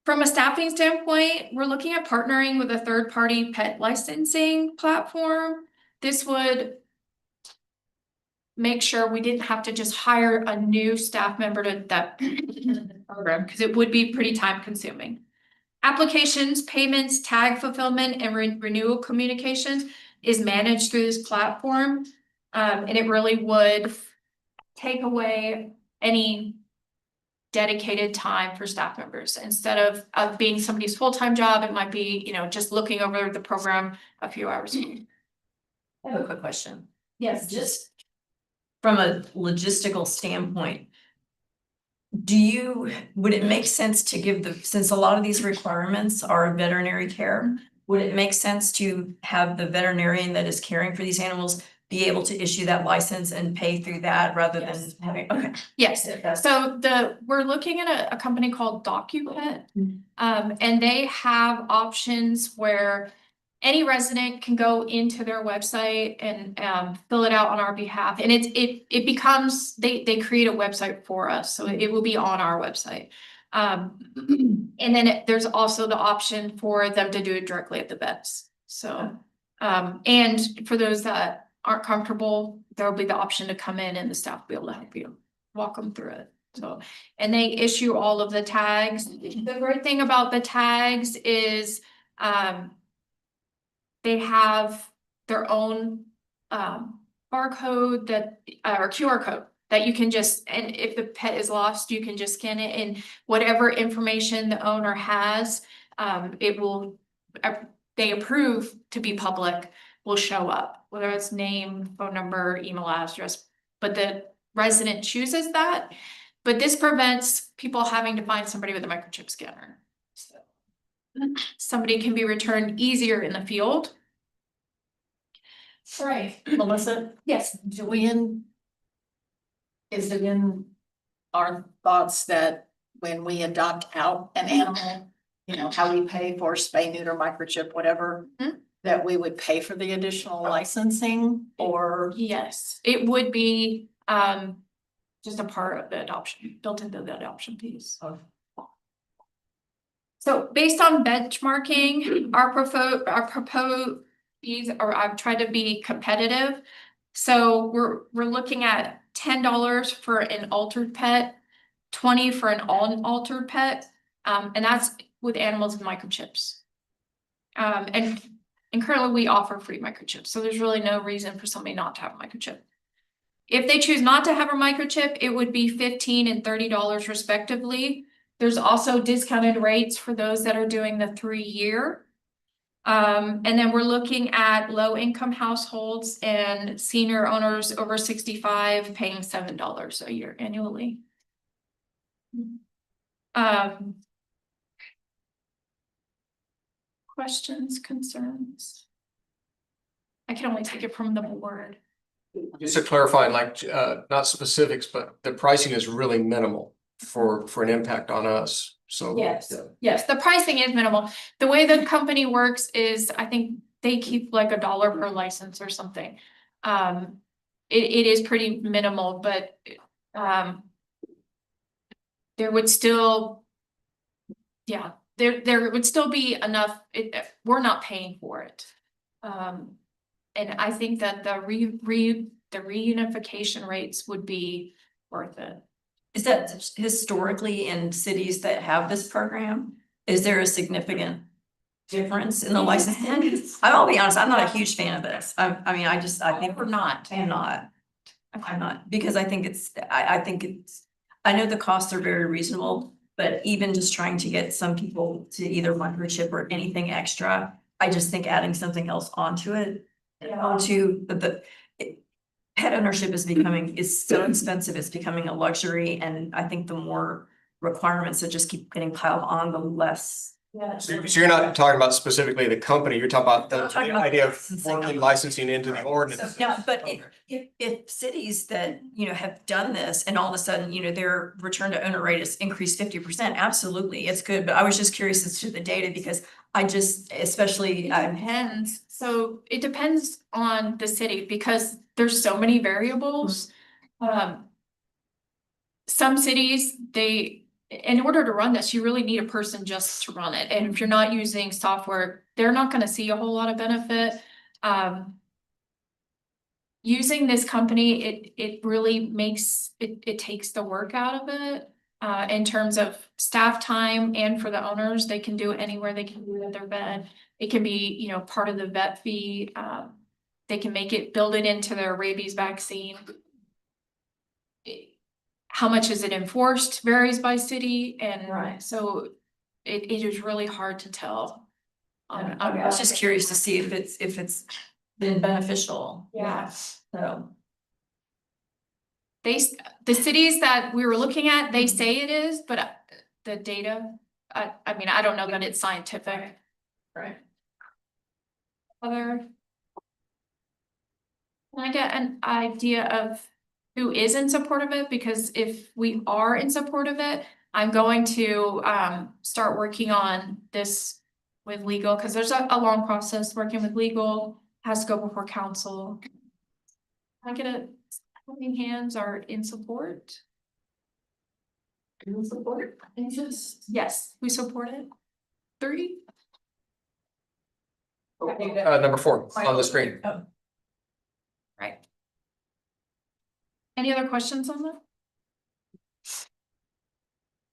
From a staffing standpoint, we're looking at partnering with a third-party pet licensing platform. This would make sure we didn't have to just hire a new staff member to that program because it would be pretty time-consuming. Applications, payments, tag fulfillment, and renewal communications is managed through this platform. And it really would take away any dedicated time for staff members. Instead of being somebody's full-time job, it might be, just looking over the program a few hours a week. I have a quick question. Yes. Just from a logistical standpoint, would it make sense to give since a lot of these requirements are veterinary care, would it make sense to have the veterinarian that is caring for these animals be able to issue that license and pay through that rather than Yes. having, okay. Yes, That's- so we're looking at a company called DocuPet. Mhm. And they have options where any resident can go into their website and fill it out on our behalf. And it becomes, they create a website for us, so it will be on our website. And then there's also the option for them to do it directly at the vets. So, and for those that aren't comfortable, there'll be the option to come in and the staff will be able to help you walk them through it. So, and they issue all of the tags. The great thing about the tags is, they have their own, barcode that, or QR code that you can just, and if the pet is lost, you can just scan it, and whatever information the owner has, it will, they approve to be public will show up, whether it's name, phone number, email address, but the resident chooses that. But this prevents people having to find somebody with a microchip scanner. So somebody can be returned easier in the field. Right. Melissa, Yes. Joanne, is it in our thoughts that when we adopt out an animal, you know, how we pay for spay, neuter, microchip, whatever, that we would pay for the additional licensing or? Yes, it would be just a part of the adoption, built into the adoption piece. So based on benchmarking, our proposed fees, or I've tried to be competitive. So we're looking at $10 for an altered pet, $20 for an unaltered pet, and that's with animals with microchips. And currently we offer free microchips, so there's really no reason for somebody not to have a microchip. If they choose not to have a microchip, it would be $15 and $30 respectively. There's also discounted rates for those that are doing the 3-year. And then we're looking at low income households and senior owners over 65 paying $7 a year annually. Questions, concerns? I can only take it from the board. Just to clarify, like, not specifics, but the pricing is really minimal for an impact on us, so. Yes. Yeah. Yes, the pricing is minimal. The way the company works is, I think they keep like $1 per license or something. It is pretty minimal, but there would still, yeah, there would still be enough, we're not paying for it. And I think that the reunification rates would be worth it. Is that historically in cities that have this program, is there a significant difference in the licensing? I'll be honest, I'm not a huge fan of this. I mean, I think We're not. I'm not, because I think I know the costs are very reasonable, but even just trying to get some people to either microchip or anything extra, I just think adding something else onto it, onto pet ownership is so expensive, it's becoming a luxury, and I think the more requirements that just keep getting piled on, the less. So you're not talking about specifically the company, you're talking about I'm talking about idea of licensing. formally licensing into the ordinance. No, but if cities that, have done this and all of a sudden, their return to owner rate is increased 50%, absolutely, it's good. But I was just curious as to the data because I just, especially, Depends. So it depends on the city because there's so many variables. Some cities, in order to run this, you really need a person just to run it. And if you're not using software, they're not going to see a whole lot of benefit. Using this company, it really makes it takes the work out of it. In terms of staff time and for the owners, they can do it anywhere, they can do it at their vet. It can be, part of the vet fee. They can build it into their rabies vaccine. How much is it enforced varies by city, and Right. so it is really hard to tell. I was just curious to see if it's been beneficial. Yeah. So. the cities that we were looking at, they say it is, but the data, I mean, I don't know that it's scientific. Right. Other. Can I get an idea of who is in support of it? Because if we are in support of it, I'm going to start working on this with legal, because there's a long process working with legal, has to go before council. Can I get how many hands are in support? In support? Yes, we support it. 3? Number 4 on the screen. Oh. Right. Any other questions on that?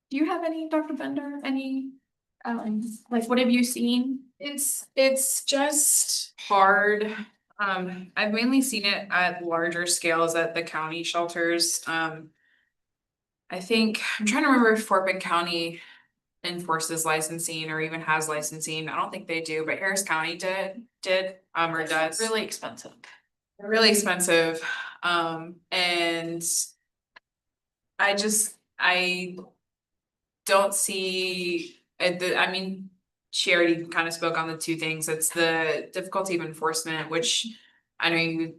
Do you have any, Dr. Bender, any, like, what have you seen? It's just hard. I've mainly seen it at larger scales at the county shelters. I think, I'm trying to remember if Fort Bend County enforces licensing or even has licensing. I don't think they do, but Harris County did, or does. Really expensive. They're really expensive. And I don't see I mean, she already kind of spoke on the 2 things. It's the difficulty of enforcement, which I know you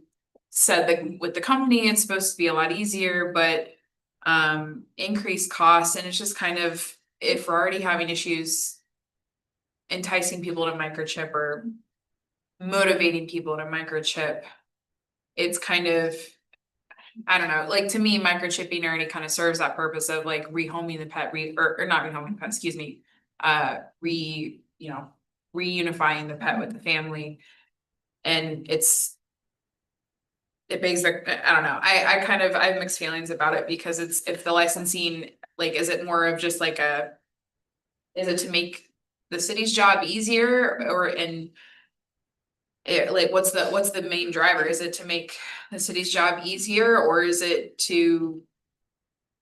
said that with the company, it's supposed to be a lot easier, but increased costs, and it's just kind of, if we're already having issues enticing people to microchip or motivating people to microchip, it's kind of, I don't know, like, to me, microchipping already kind of serves that purpose of like rehoming the pet, or not rehoming the pet, excuse me, reunifying the pet with the family. And it begs I don't know, I have mixed feelings about it, because if the licensing, like, is it more of just like is it to make the city's job easier, like, what's the main driver? Is it to make the city's job easier, or is it to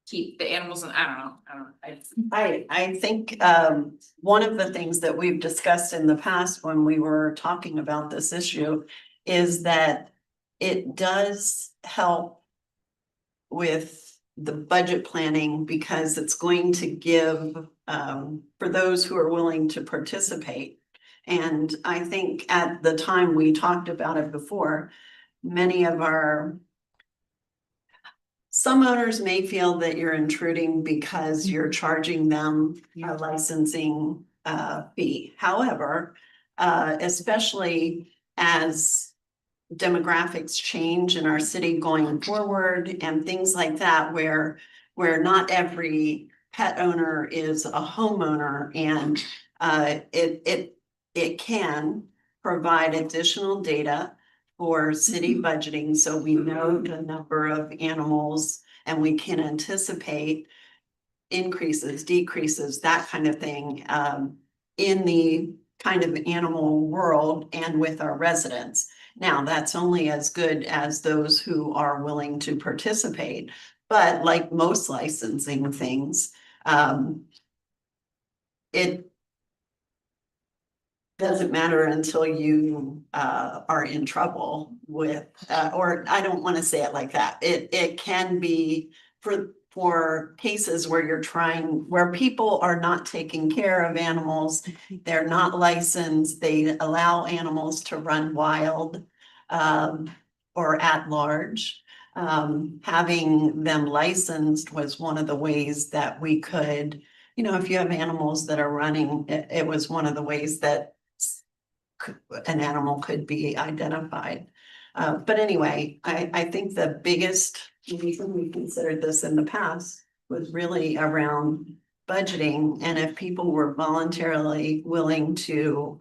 keep the animals? And I don't know. I think one of the things that we've discussed in the past when we were talking about this issue is that it does help with the budget planning, because it's going to give for those who are willing to participate. And I think at the time we talked about it before, some owners may feel that you're intruding because you're charging them a licensing fee. However, especially as demographics change in our city going forward and things like that, where not every pet owner is a homeowner, and it can provide additional data for city budgeting, so we know the number of animals and we can anticipate increases, decreases, that kind of thing, in the kind of animal world and with our residents. Now, that's only as good as those who are willing to participate, but like most licensing things, it doesn't matter until you are in trouble with, or I don't want to say it like that. It can be for cases where where people are not taking care of animals, they're not licensed, they allow animals to run wild or at large. Having them licensed was one of the ways that we could, if you have animals that are running, it was one of the ways that an animal could be identified. But anyway, I think the biggest reason we considered this in the past was really around budgeting, and if people were voluntarily willing to,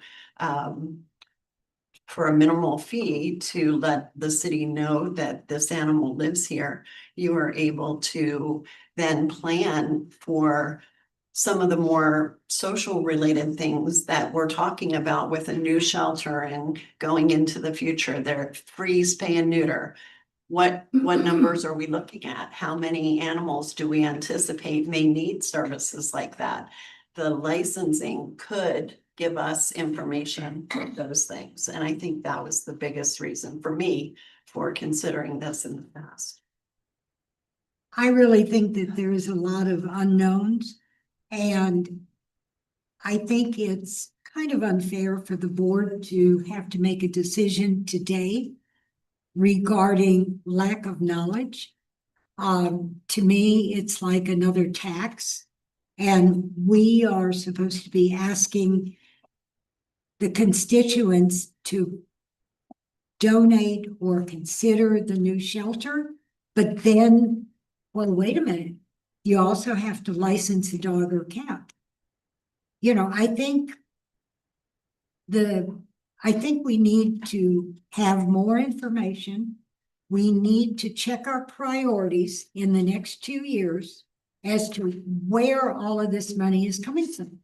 for a minimal fee, to let the city know that this animal lives here, you are able to then plan for some of the more social related things that we're talking about with a new shelter and going into the future. They're free spay and neuter. What numbers are we looking at? How many animals do we anticipate may need services like that? The licensing could give us information for those things. And I think that was the biggest reason for me for considering this in the past. I really think that there is a lot of unknowns, and I think it's kind of unfair for the board to have to make a decision today regarding lack of knowledge. To me, it's like another tax, and we are supposed to be asking the constituents to donate or consider the new shelter, but then, well, wait a minute, you also have to license a dog or cat. You know, I think we need to have more information. We need to check our priorities in the next 2 years as to where all of this money is coming from.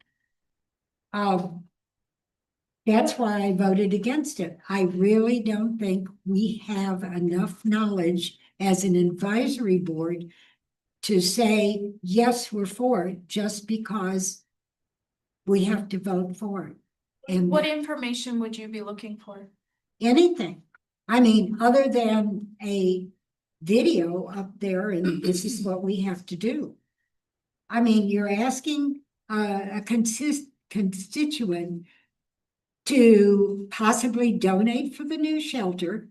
That's why I voted against it. I really don't think we have enough knowledge as an advisory board to say, yes, we're for it, just because we have to vote for it. And What information would you be looking for? anything. I mean, other than a video up there and this is what we have to do. I mean, you're asking a constituent to possibly donate for the new shelter,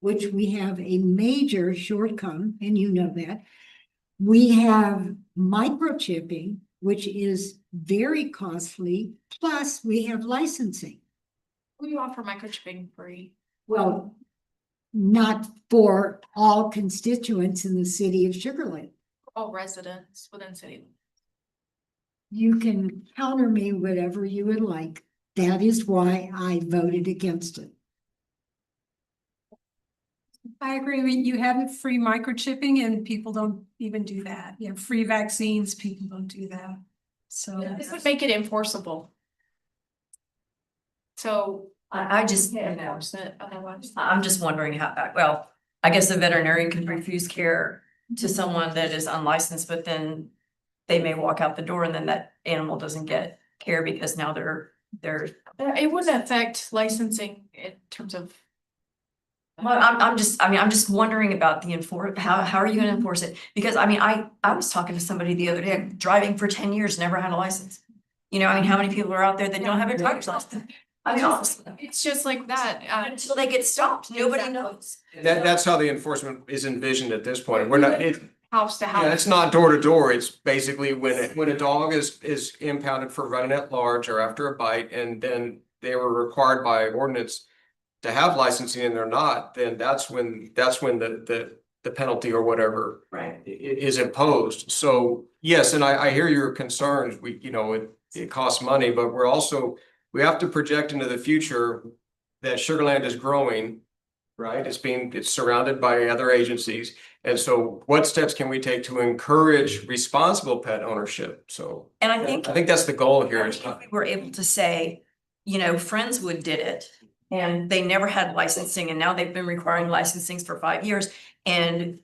which we have a major shortcoming, and you know that. We have microchipping, which is very costly, plus we have licensing. Who do you offer microchipping free? Well, not for all constituents in the city of Sugar Land. All residents within city. You can counter me whatever you would like. That is why I voted against it. I agree with you. Have free microchipping and people don't even do that. You have free vaccines, people don't do that. So This would make it enforceable. So. I just, you know, Enforce it otherwise. I'm just wondering how, well, I guess the veterinarian can refuse care to someone that is unlicensed, but then they may walk out the door and then that animal doesn't get care because now they're. It wouldn't affect licensing in terms of. Well, I'm just wondering about the how are you gonna enforce it? Because I mean, I was talking to somebody the other day, driving for 10 years, never had a license. You know, I mean, how many people are out there that don't have a driver's license? I mean, honestly, It's just like that. until they get stopped, nobody knows. That's how the enforcement is envisioned at this point. We're not, House to yeah, house. it's not door to door. It's basically when a dog is impounded for running at large or after a bite, and then they were required by ordinance to have licensing and they're not, then that's when the penalty or whatever Right. is imposed. So yes, and I hear your concerns. It costs money, but we have to project into the future that Sugar Land is growing, right? It's surrounded by other agencies. And so what steps can we take to encourage responsible pet ownership? So And I think that's the goal here. It's if not- we were able to say, you know, Friendswood did it and they never had licensing and now they've been requiring licensings for 5 years and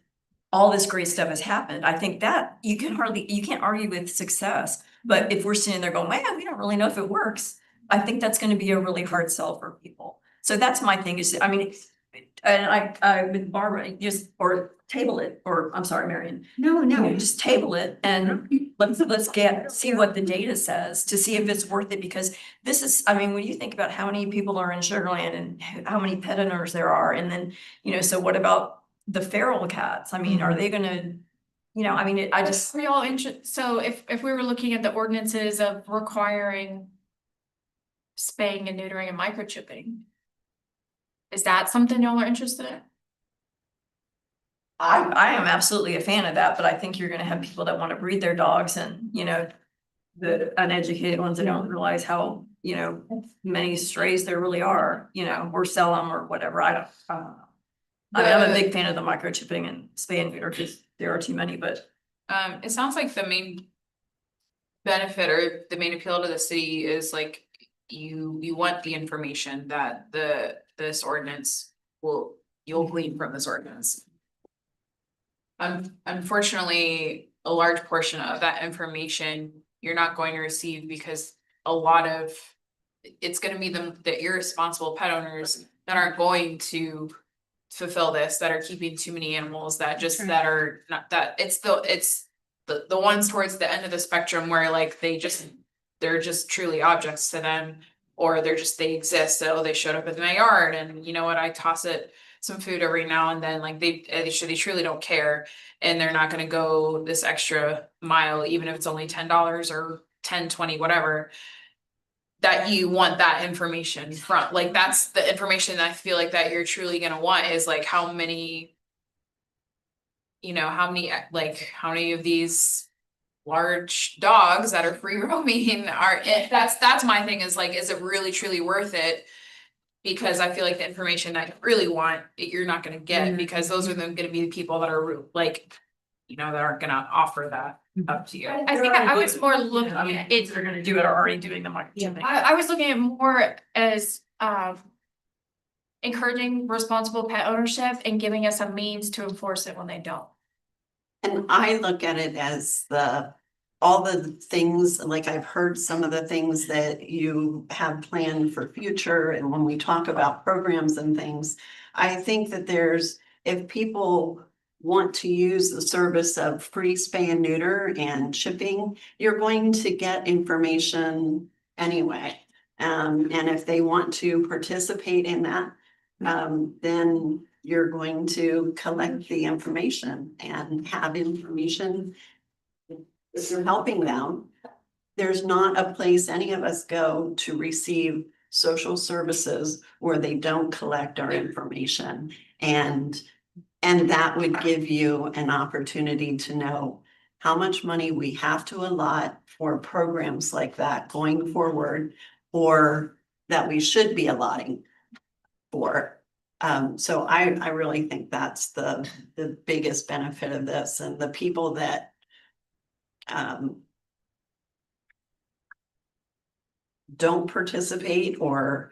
all this great stuff has happened. I think that you can't argue with success. But if we're sitting there going, man, we don't really know if it works, I think that's going to be a really hard sell for people. So that's my thing is, I mean, and I with Barbara, or table it, or I'm sorry, Marion. No, no. Just table it and let's see what the data says to see if it's worth it, because this is, I mean, when you think about how many people are in Sugar Land and how many pet owners there are, and then, you know, so what about the feral cats? I mean, are they gonna, you know, I mean, I just. Are y'all interested? So if we were looking at the ordinances of requiring spaying and neutering and microchipping, is that something y'all are interested in? I am absolutely a fan of that, but I think you're gonna have people that wanna breed their dogs and, you know, the uneducated ones that don't realize how, you know, many strays there really are, you know, or sell them or whatever. I don't know. I mean, I'm a big fan of the microchipping and spay and neuter because there are too many, but. It sounds like the main benefit or the main appeal to the city is like you want the information that this ordinance you'll glean from this ordinance. Unfortunately, a large portion of that information you're not going to receive because a lot of it's going to be the irresponsible pet owners that aren't going to fulfill this, that are keeping too many animals, that just, Sure. that are not, that it's the ones towards the end of the spectrum where like they're just truly objects to them, or they exist, so they showed up in my yard, and you know what, I toss it some food every now and then, like they truly don't care, and they're not gonna go this extra mile, even if it's only $10 or 10, 20, whatever. That you want that information from, like, that's the information I feel like that you're truly gonna want, is like how many. You know, how many of these large dogs that are free roaming are, that's my thing, is like, is it really truly worth it? Because I feel like the information that you really want, you're not gonna get, because those are gonna be the people that are like, that aren't gonna offer that up to you. I think I was more looking at it, They're gonna do it, are already doing the microchipping. I was looking at it more as, encouraging responsible pet ownership and giving us a means to enforce it when they don't. And I look at it as all the things, like I've heard some of the things that you have planned for future, and when we talk about programs and things, I think that if people want to use the service of free spay and neuter and chipping, you're going to get information anyway. And if they want to participate in that, then you're going to collect the information and have information. If you're helping them, there's not a place any of us go to receive social services where they don't collect our information. And that would give you an opportunity to know how much money we have to allot for programs like that going forward, or that we should be allotting for. So I really think that's the biggest benefit of this, and the people that don't participate or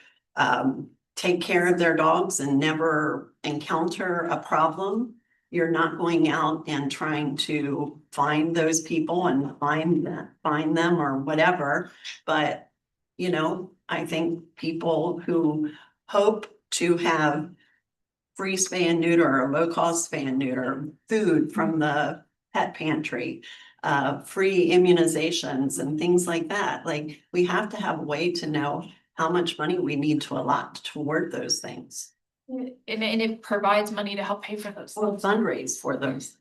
take care of their dogs and never encounter a problem. You're not going out and trying to find those people and find them or whatever. But, I think people who hope to have free spay and neuter or low cost spay and neuter, food from the pet pantry, free immunizations and things like that. Like, we have to have a way to know how much money we need to allot toward those things. And it provides money to help pay for those Or things. fundraise for those.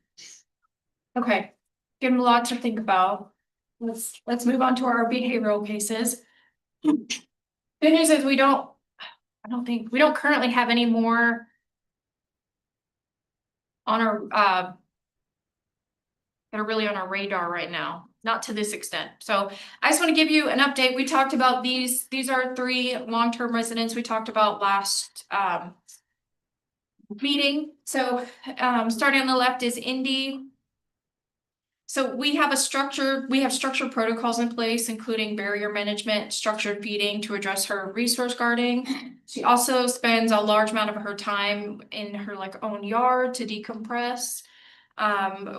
Okay, give them a lot to think about. Let's move on to our behavioral cases. Good news is we don't currently have any more on our, that are really on our radar right now, not to this extent. So I just want to give you an update. We talked about these are 3 long-term residents we talked about last meeting. So starting on the left is Indy. So we have structured protocols in place, including barrier management, structured feeding to address her resource guarding. She also spends a large amount of her time in her own yard to decompress.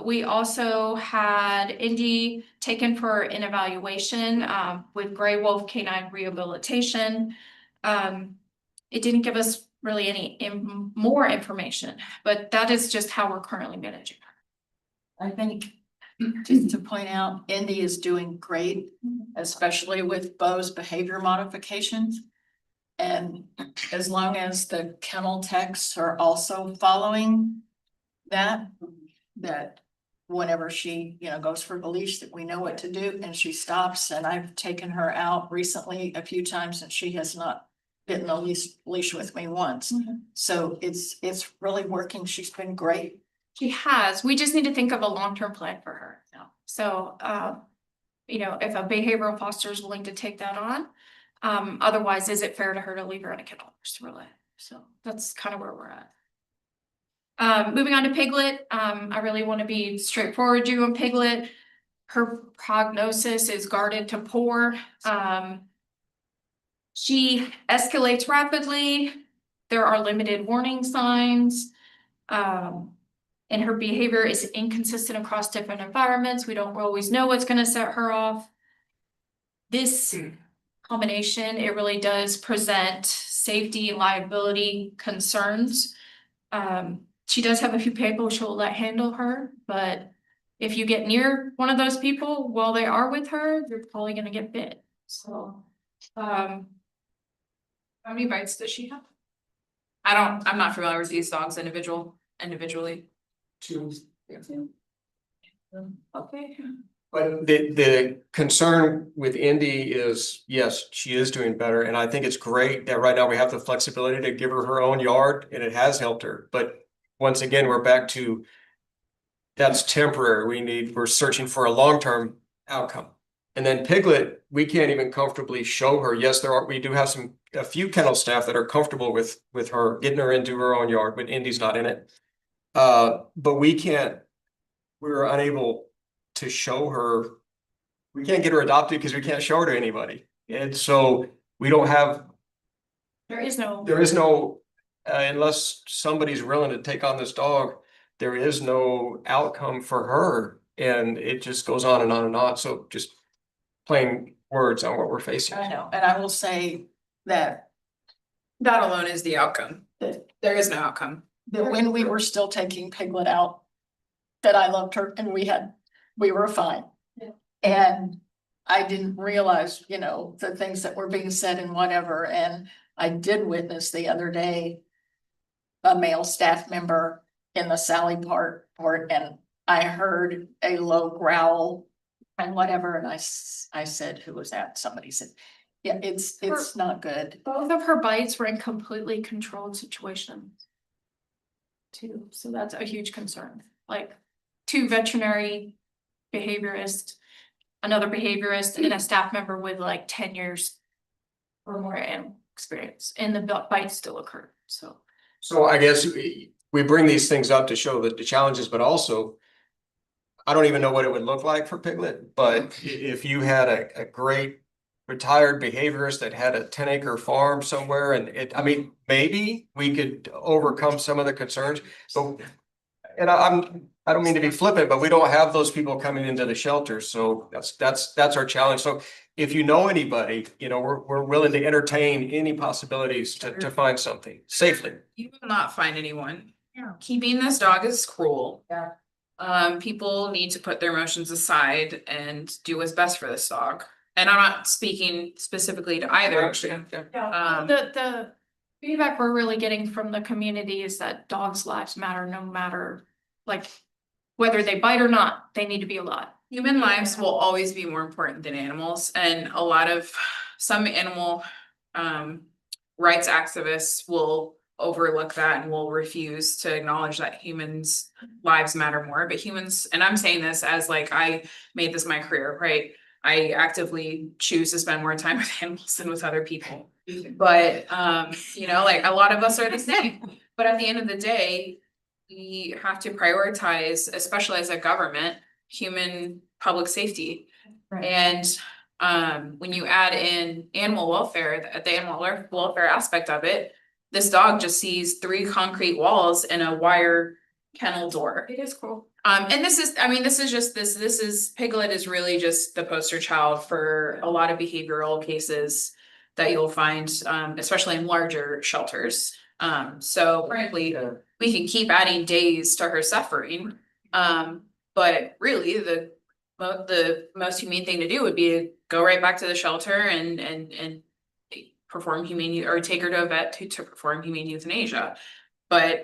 We also had Indy taken for an evaluation with Gray Wolf Canine Rehabilitation. It didn't give us really any more information, but that is just how we're currently managing her. I think, just to point out, Indy is doing great, especially with Bo's behavior modifications. And as long as the kennel techs are also following that whenever she, goes for the leash, that we know what to do, and she stops. And I've taken her out recently a few times, and she has not bitten a leash with me once. So it's really working. She's been great. She has. We just need to think of a long-term plan for her. So, if a behavioral foster is willing to take that on, otherwise, is it fair to her to leave her in a kennel for life? So that's kind of where we're at. Moving on to Piglet. I really want to be straightforward with you on Piglet. Her prognosis is guarded to poor. She escalates rapidly. There are limited warning signs. And her behavior is inconsistent across different environments. We don't always know what's going to set her off. This combination, it really does present safety and liability concerns. She does have a few people she'll let handle her, but if you get near one of those people while they are with her, you're probably gonna get bit, so. How many bites does she have? I'm not familiar with these dogs individually. Okay. But the concern with Indy is, yes, she is doing better, and I think it's great that right now we have the flexibility to give her her own yard, and it has helped her, but once again, we're back to that's temporary, we're searching for a long-term outcome. And then Piglet, we can't even comfortably show her, yes, we do have a few kennel staff that are comfortable with her, getting her into her own yard when Indy's not in it. But we're unable to show her, we can't get her adopted because we can't show her to anybody. And so we don't have, There is no. unless somebody's willing to take on this dog, there is no outcome for her. And it just goes on and on and on. So just plain words on what we're facing. I know, and I will say that That alone is the outcome. There is no outcome. when we were still taking Piglet out, that I loved her and we were fine. Yeah. And I didn't realize, the things that were being said and whatever, and I did witness the other day a male staff member in the Sally part, and I heard a low growl and whatever, and I said, who was that? Somebody said, yeah, it's not good. Both of her bites were in completely controlled situations. Too, so that's a huge concern, like 2 veterinary behaviorists, another behaviorist, and a staff member with like 10 years or more animal experience, and the bites still occur, so. So I guess we bring these things up to show the challenges, but also I don't even know what it would look like for Piglet, but if you had a great retired behaviorist that had a 10-acre farm somewhere, and maybe we could overcome some of the concerns. So, and I don't mean to be flippant, but we don't have those people coming into the shelter. So that's our challenge. So if you know anybody, we're willing to entertain any possibilities to find something safely. You will not find anyone. Yeah. Keeping this dog is cruel. Yeah. People need to put their emotions aside and do what's best for this dog. And I'm not speaking specifically to either. The feedback we're really getting from the community is that dogs' lives matter, no matter like whether they bite or not, they need to be alive. Human lives will always be more important than animals, and some animal rights activists will overlook that and will refuse to acknowledge that humans' lives matter more. But humans, and I'm saying this as like I made this my career, right? I actively choose to spend more time with animals than with other people. But like a lot of us are the same. But at the end of the day, we have to prioritize, especially as a government, human public safety. Right. And when you add in animal welfare, the animal welfare aspect of it, this dog just sees 3 concrete walls and a wire kennel door. It is cool. And Piglet is really just the poster child for a lot of behavioral cases that you'll find, especially in larger shelters. So frankly, we can keep adding days to her suffering. But really the most humane thing to do would be to go right back to the shelter and perform humane, or take her to a vet to perform humane euthanasia. But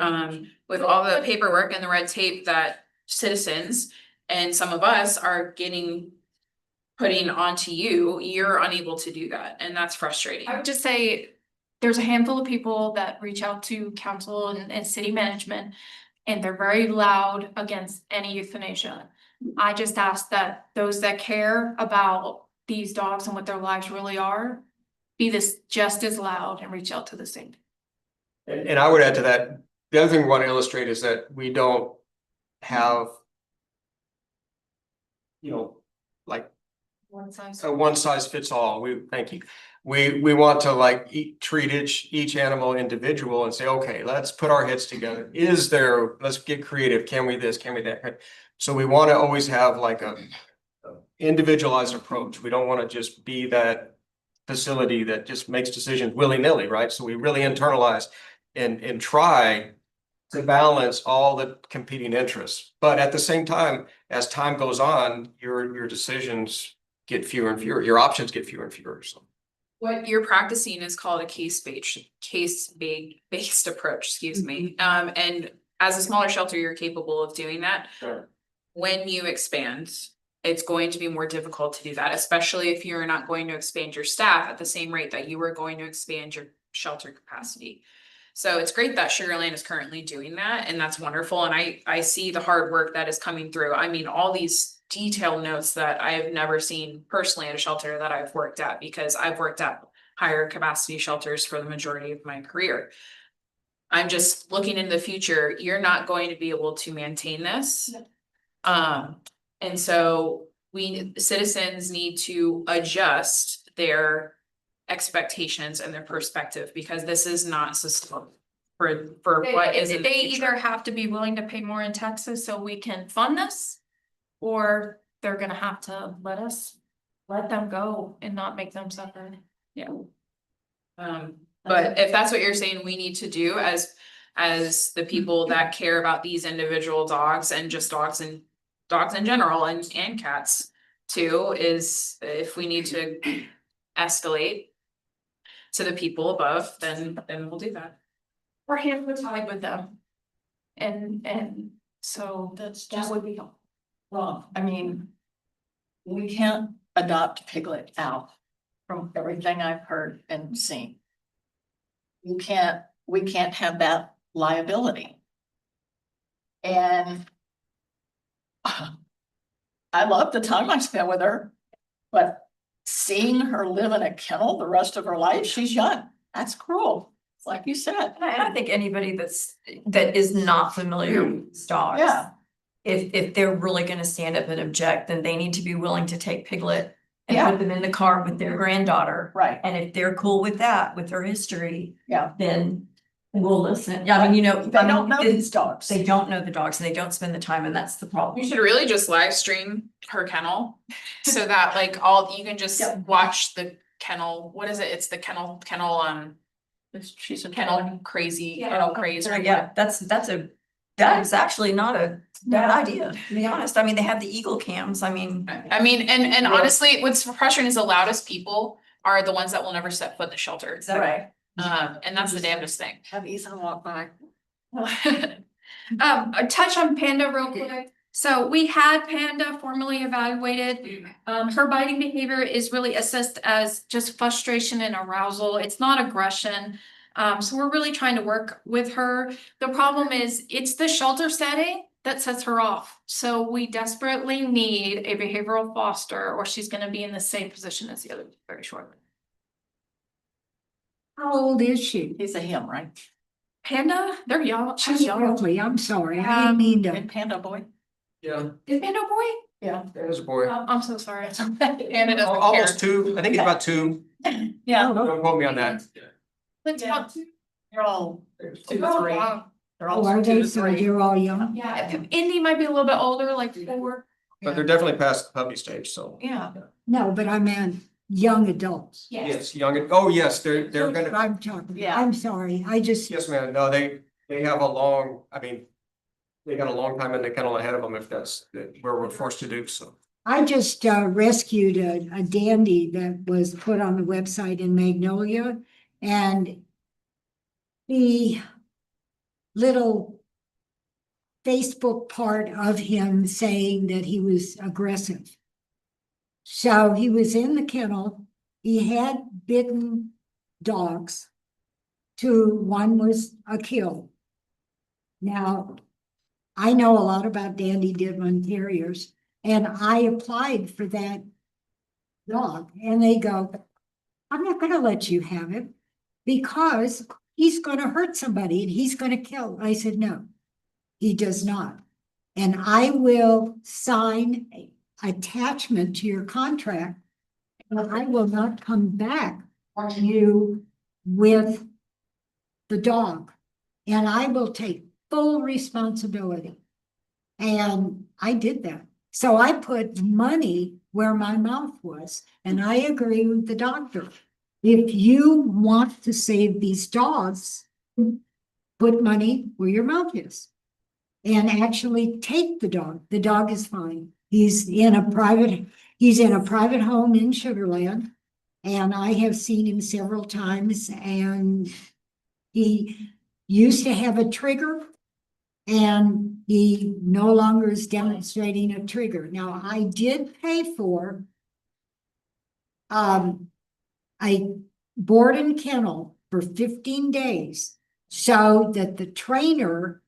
with all the paperwork and the red tape that citizens and some of us are putting onto you, you're unable to do that, and that's frustrating. I would just say there's a handful of people that reach out to council and city management, and they're very loud against any euthanasia. I just ask that those that care about these dogs and what their lives really are, be this just as loud and reach out to the same. And I would add to that, the other thing we want to illustrate is that we don't have, like One size. a one size fits all. Thank you. We want to treat each animal individual and say, okay, let's put our heads together. Let's get creative. Can we this? Can we that? So we want to always have like a individualized approach. We don't want to just be that facility that just makes decisions willy-nilly, right? So we really internalize and try to balance all the competing interests. But at the same time, as time goes on, your decisions get fewer and fewer, your options get fewer and fewer, so. What you're practicing is called a case-based approach, excuse me. And as a smaller shelter, you're capable of doing that. Sure. When you expand, it's going to be more difficult to do that, especially if you're not going to expand your staff at the same rate that you were going to expand your shelter capacity. So it's great that Sugarland is currently doing that, and that's wonderful. And I see the hard work that is coming through. I mean, all these detailed notes that I have never seen personally at a shelter that I've worked at, because I've worked at higher capacity shelters for the majority of my career. I'm just looking into the future. You're not going to be able to maintain this. And so citizens need to adjust their expectations and their perspective, because this is not sustainable for what is in the They future. either have to be willing to pay more in taxes so we can fund this, or they're gonna have to let them go and not make them suffer. Yeah. But if that's what you're saying, we need to do as the people that care about these individual dogs and just dogs in general and cats too, is if we need to escalate to the people above, then we'll do that. Our hands are tied with them. And so that would be helpful. Well, I mean, we can't adopt Piglet out from everything I've heard and seen. We can't have that liability. And I love the time I spent with her, but seeing her live in a kennel the rest of her life, she's young. That's cruel. Like you said. And I think anybody that is not familiar with dogs. Yeah. If they're really gonna stand up and object, then they need to be willing to take Piglet and Yeah. put them in the car with their granddaughter. Right. And if they're cool with that, with their history. Yeah. Then we'll listen. Yeah, I mean, They don't know these dogs. They don't know the dogs and they don't spend the time, and that's the problem. You should really just live stream her kennel, so that like you can just Yeah. watch the kennel. What is it? It's the kennel She's a kennel crazy, kennel craze. or Yeah, that is actually not a bad idea, to be honest. I mean, they have the eagle cams. I mean. I mean, and honestly, what's frustrating is the loudest people are the ones that will never set foot in the shelter. Right. And that's the damnedest thing. Have Ethan walk by. A touch on Panda real quick. So we had Panda formally evaluated. Her biting behavior is really assessed as just frustration and arousal. It's not aggression. So we're really trying to work with her. The problem is it's the shelter setting that sets her off. So we desperately need a behavioral foster, or she's gonna be in the same position as the other very shortly. How old is she? He's a him, right? Panda, they're young. She's young. Really, I'm sorry, I didn't mean And to. Panda Boy. Yeah, Is Panda a boy? Yeah. there's a boy. I'm so sorry. And it doesn't care. Almost 2, I think he's about 2. Yeah. Don't quote me on that. Yeah. They're all 2 to Oh, 3. wow. They're Oh, all are 2 they, to so 3. they're all young? Yeah, Indy might be a little bit older, like 4. But they're definitely past the puppy stage, so. Yeah. No, but I meant young adults. Yes, oh, yes, they're That's what gonna, I'm talking, Yeah. I'm sorry, I just, yes, ma'am, no, they have a long, I mean, they got a long time in the kennel ahead of them if that's where we're forced to do so. I just rescued a dandy that was put on the website in Magnolia. And the little Facebook part of him saying that he was aggressive. So he was in the kennel, he had bitten dogs. One was a kill. Now, I know a lot about Dandy Didman Terriers, and I applied for that dog, and they go, I'm not gonna let you have it because he's gonna hurt somebody and he's gonna kill. I said, no, he does not. And I will sign an attachment to your contract, but I will not come back on you with the dog. And I will take full responsibility. And I did that. So I put money where my mouth was, and I agree with the doctor. If you want to save these dogs, put money where your mouth is. And actually take the dog. The dog is fine. He's in a private home in Sugar Land. And I have seen him several times, and he used to have a trigger. And he no longer is demonstrating a trigger. Now, I did pay for a board and kennel for 15 days so that the trainer,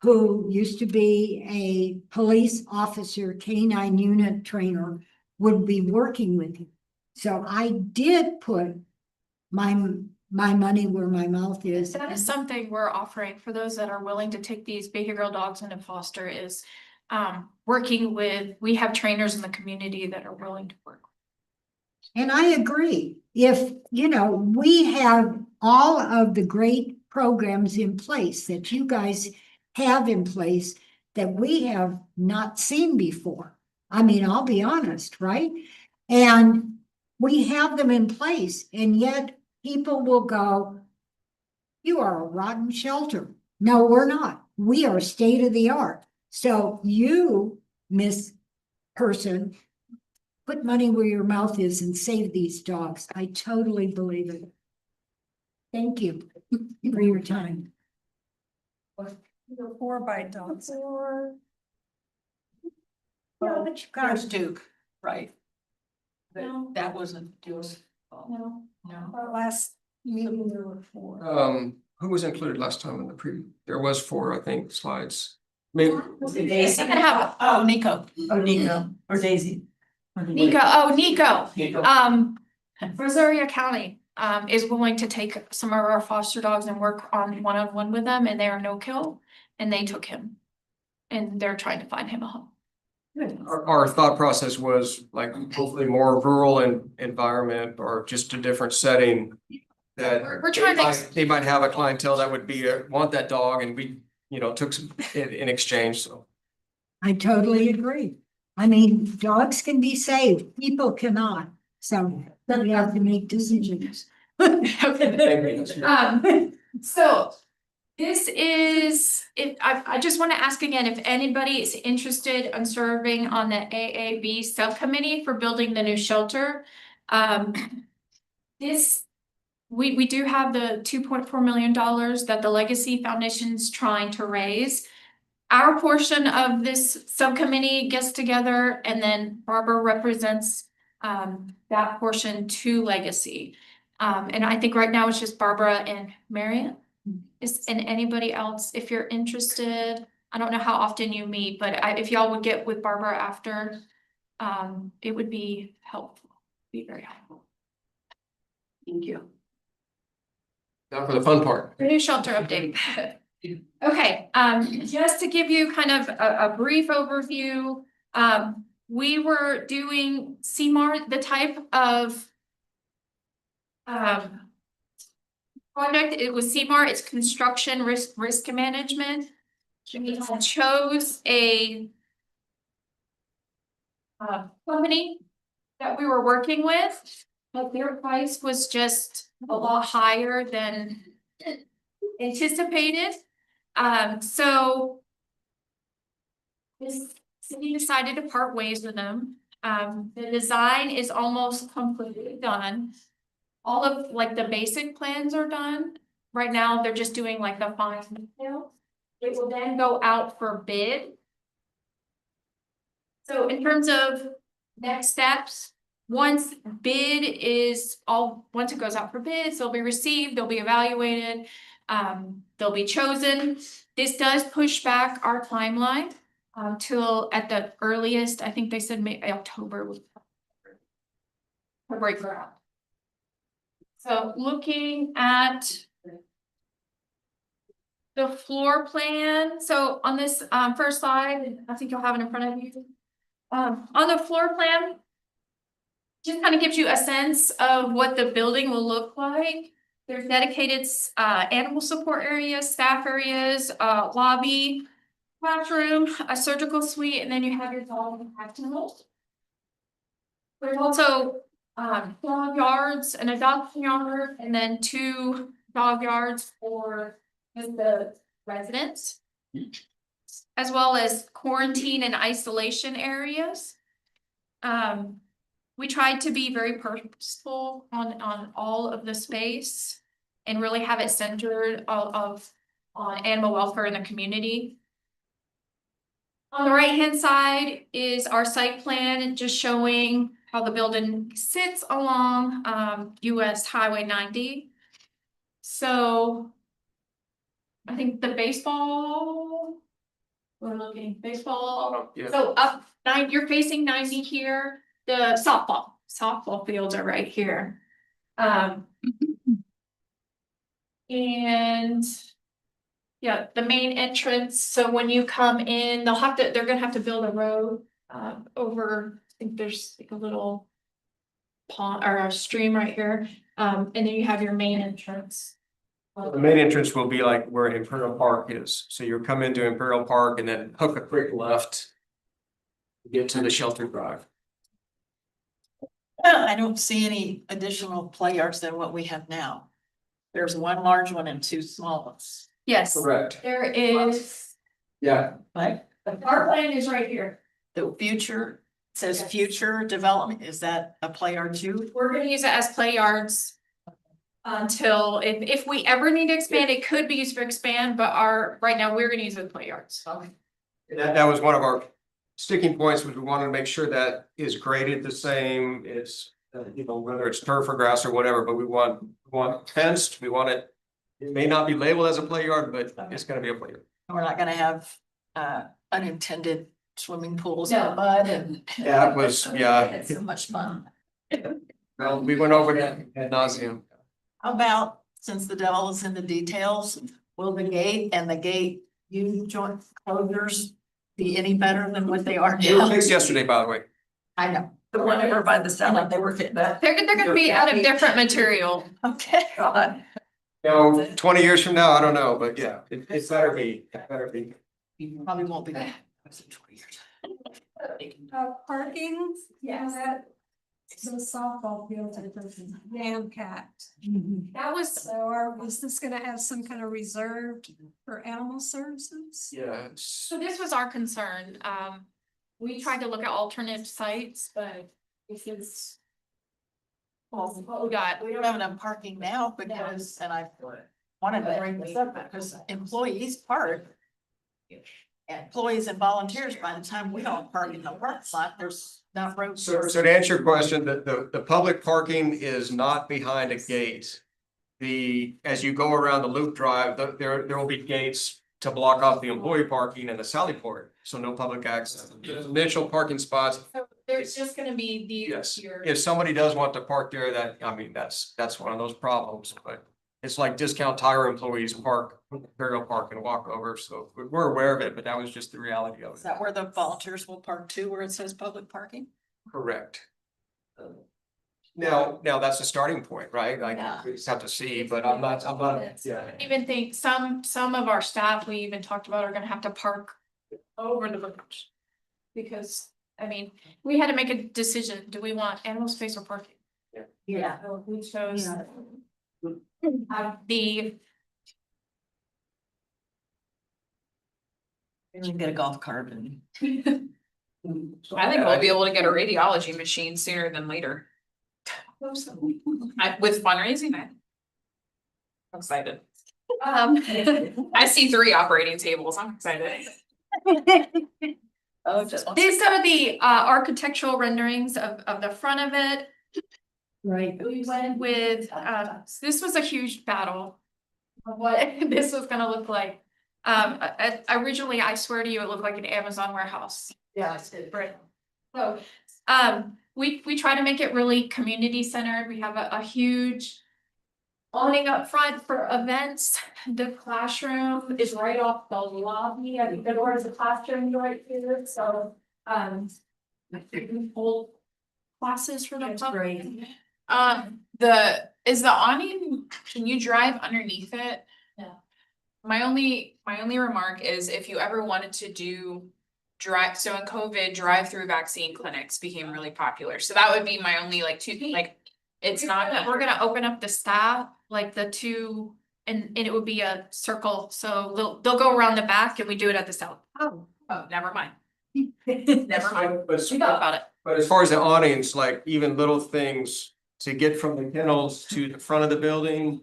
who used to be a police officer, K-9 unit trainer, would be working with him. So I did put my money where my mouth is. That is something we're offering for those that are willing to take these behavioral dogs into foster is working with, we have trainers in the community that are willing to work. And I agree. If, we have all of the great programs in place that you guys have in place that we have not seen before. I mean, I'll be honest, right? And we have them in place, and yet people will go, you are a rotten shelter. No, we're not. We are state of the art. So you, Miss Person, put money where your mouth is and save these dogs. I totally believe it. Thank you for your time. 4 bite dogs. Yeah, Well, but there's Duke, right? No. That wasn't Duke's fault. No. No. Our last meeting, there were 4. Who was included last time in the there was 4, I think, slides. Maybe. They can have, Oh, Nico. Oh, Nico or Daisy. Nico. Brazoria County is willing to take some of our foster dogs and work on one-on-one with them, and they are no kill, and they took him. And they're trying to find him a home. Our thought process was like hopefully more rural environment or just a different setting. That We're trying to. they might have a clientele that would want that dog, and we, took some in exchange, so. I totally agree. I mean, dogs can be saved, people cannot. So we have to make decisions. So this is, I just want to ask again, if anybody is interested in serving on the AAB subcommittee for building the new shelter. We do have the $2.4 million that the Legacy Foundation's trying to raise. Our portion of this subcommittee gets together, and then Barbara represents that portion to Legacy. And I think right now it's just Barbara and Marion. And anybody else, if you're interested, I don't know how often you meet, but if y'all would get with Barbara after, it would be helpful, be very helpful. Thank you. Now for the fun part. The new shelter update. Okay, just to give you kind of a brief overview, we were doing CMAR, the type of project, it was CMAR, it's construction risk management. We chose a company that we were working with, but their price was just a lot higher than anticipated. So this city decided to part ways with them. The design is almost completely done. All of like the basic plans are done. Right now, they're just doing like the fine detail. It will then go out for bid. So in terms of next steps, once once it goes out for bids, they'll be received, they'll be evaluated, they'll be chosen. This does push back our timeline till at the earliest, I think they said October for break ground. So looking at the floor plan, so on this first slide, I think you'll have it in front of you. On the floor plan, just kind of gives you a sense of what the building will look like. There's dedicated animal support areas, staff areas, lobby, classroom, a surgical suite, and then you have your dog kennels. There's also dog yards, an adoption yard, and then 2 dog yards for with the residents, as well as quarantine and isolation areas. We tried to be very purposeful on all of the space and really have it centered on animal welfare in the community. On the right-hand side is our site plan, just showing how the building sits along US Highway 90. So I think the baseball, we're looking baseball. Yeah. So up you're facing 90 here, the softball fields are right here. And yeah, the main entrance, so when you come in, they're gonna have to build a road over, I think there's like a little pond or a stream right here. And then you have your main entrance. The main entrance will be like where Imperial Park is. So you'll come into Imperial Park and then hook a quick left. Get to the shelter drive. I don't see any additional play yards than what we have now. There's one large one and two small ones. Yes, Correct. there is, Yeah. Like the park plan is right here. the future, says future development, is that a play yard too? We're gonna use it as play yards. Until if we ever need to expand, it could be used for expand, but right now we're gonna use it as play yards. Okay. That was one of our sticking points, was we wanted to make sure that is graded the same, it's, whether it's turf or grass or whatever, but we want fenced, we want it. It may not be labeled as a play yard, but it's gonna be a play yard. We're not gonna have unintended swimming pools No. in the mud and. That was, yeah, It's so much fun. well, we went over that ad nauseum. How about, since the devil is in the details, will the gate and the gate joint closures be any better than what they are It was now? fixed yesterday, by the way. I know. The one over by the sound, they were fitting that. They're gonna be out of different material. Okay. You know, 20 years from now, I don't know, but yeah, it better be, Probably won't be that. Parking, yeah, so softball fields are jam packed. That was, So was this gonna have some kind of reserved for animal services? Yeah. so this was our concern. We tried to look at alternate sites, but this is what we got. We don't have enough parking now because, and I wanted to bring this up because employees park. Employees and volunteers, by the time we all park in the parking lot, there's not room. So to answer your question, the public parking is not behind a gate. As you go around the loop drive, there will be gates to block off the employee parking and the sally port, so no public access. There's initial parking spots. So there's just gonna be these Yes, here. if somebody does want to park there, that's one of those problems, but it's like discount tire employees park, Imperial Park and walk over, so we're aware of it, but that was just the reality of Is it. that where the volunteers will park too, where it says public parking? Correct. Now that's a starting point, right? Like, Yeah. we just have to see, but I'm not, yeah. Even think some of our staff, we even talked about, are gonna have to park over the bridge. Because, I mean, we had to make a decision, do we want animal space or parking? Yeah. So we chose Yeah. the, You can get a golf cart and. I think we'll be able to get a radiology machine sooner than later. With fundraising, I'm excited. I see 3 operating tables, I'm excited. Oh, just. these are the architectural renderings of the front of it. Right. We went with, this was a huge battle of what this was gonna look like. Originally, I swear to you, it looked like an Amazon warehouse. Yeah, it's good. Right. So, we try to make it really community centered. We have a huge awning up front for events. The classroom is right off the lobby. I think the door is a classroom right here, so, we can hold classes for the public. Is the awning, can you drive underneath it? No. My only remark is if you ever wanted to do so in COVID, drive-through vaccine clinics became really popular. So that would be my only it's not. We're gonna open up the staff, like the 2 and it would be a circle, so they'll go around the back and we do it at the south. Oh, Never mind. never mind. But We thought about it. but as far as the awnings, like even little things to get from the kennels to the front of the building.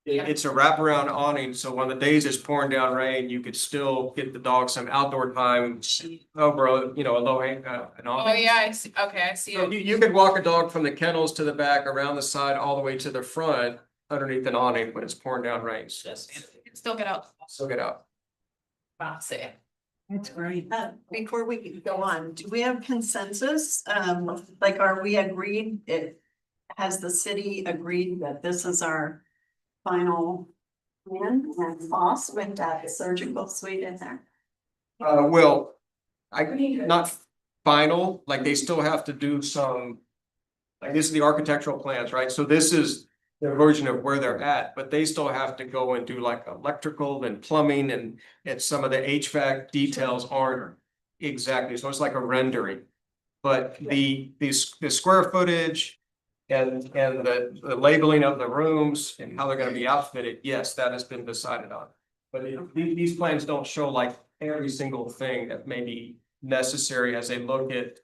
It's a wraparound awning, so when the days is pouring down rain, you could still get the dog some outdoor time. Over, you know, a low hang, an Oh, awning. yeah, I see, okay, I see So it. you could walk a dog from the kennels to the back, around the side, all the way to the front, underneath an awning when it's pouring down rain. Still get out. So get out. Wow, see it. That's great. Before we go on, do we have consensus? Like, are we agreed? Has the city agreed that this is our final plan and cost with that surgical suite in there? Well, not final, like they still have to do some. Like this is the architectural plans, right? So this is their version of where they're at, but they still have to go and do like electrical and plumbing and some of the HVAC details aren't exactly, so it's like a rendering. But the square footage and the labeling of the rooms and how they're gonna be outfitted, yes, that has been decided on. But these plans don't show like every single thing that may be necessary as they look at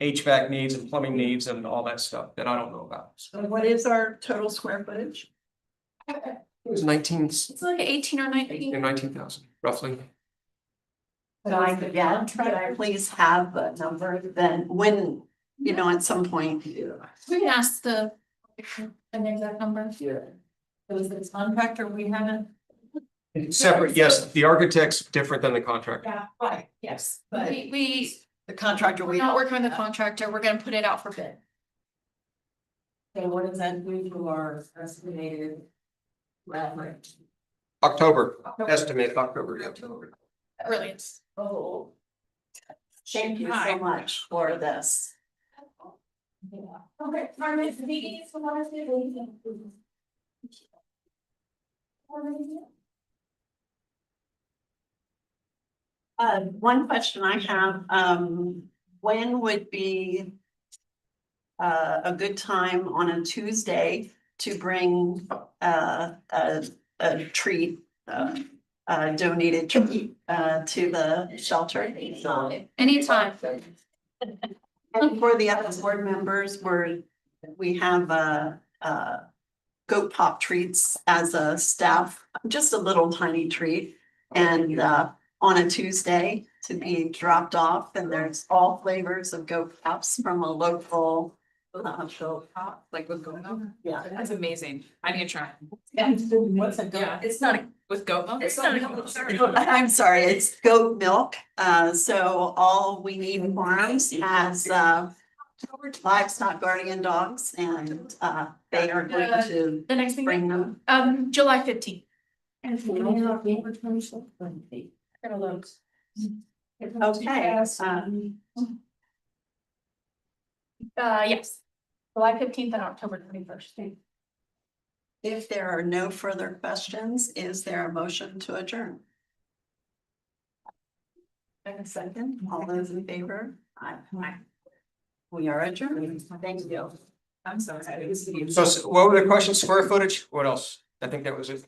HVAC needs and plumbing needs and all that stuff that I don't know about. So what is our total square footage? It was 19 It's like 18 or 19. 19,000 roughly. Could I please have the number then when, you know, at some point? We can ask the exact number. Was this contractor we haven't? It's separate, yes, the architect's different than the contractor. Yeah, right, yes, but We the contractor we're not working with the contractor. We're gonna put it out for bid. Okay, what does that do to our estimated leverage? October, estimated October, yeah. Brilliant. Oh. Thank you so much for this. Okay, our next meeting is Wednesday. One question I have, when would be a good time on a Tuesday to bring a treat, a donated treat to the shelter? Anytime. And for the other board members, we have goat pop treats as a staff, just a little tiny treat. And on a Tuesday to be dropped off, and there's all flavors of goat pops from a local goat pop. Like with goat milk? Yeah. That's amazing. I need to try. What's a Yeah, goat? it's not with goat milk. It's not a goat. I'm sorry, it's goat milk. So all we need farms has livestock guardian dogs, and they are going to The next bring meeting, them. July 15th. Okay, Yes. July 15th and October 21st. if there are no further questions, is there a motion to adjourn? And a second, all those in favor? Aye. We are adjourned. Thank you. I'm so excited to see you. So what were the questions? Square footage? What else? I think that was it.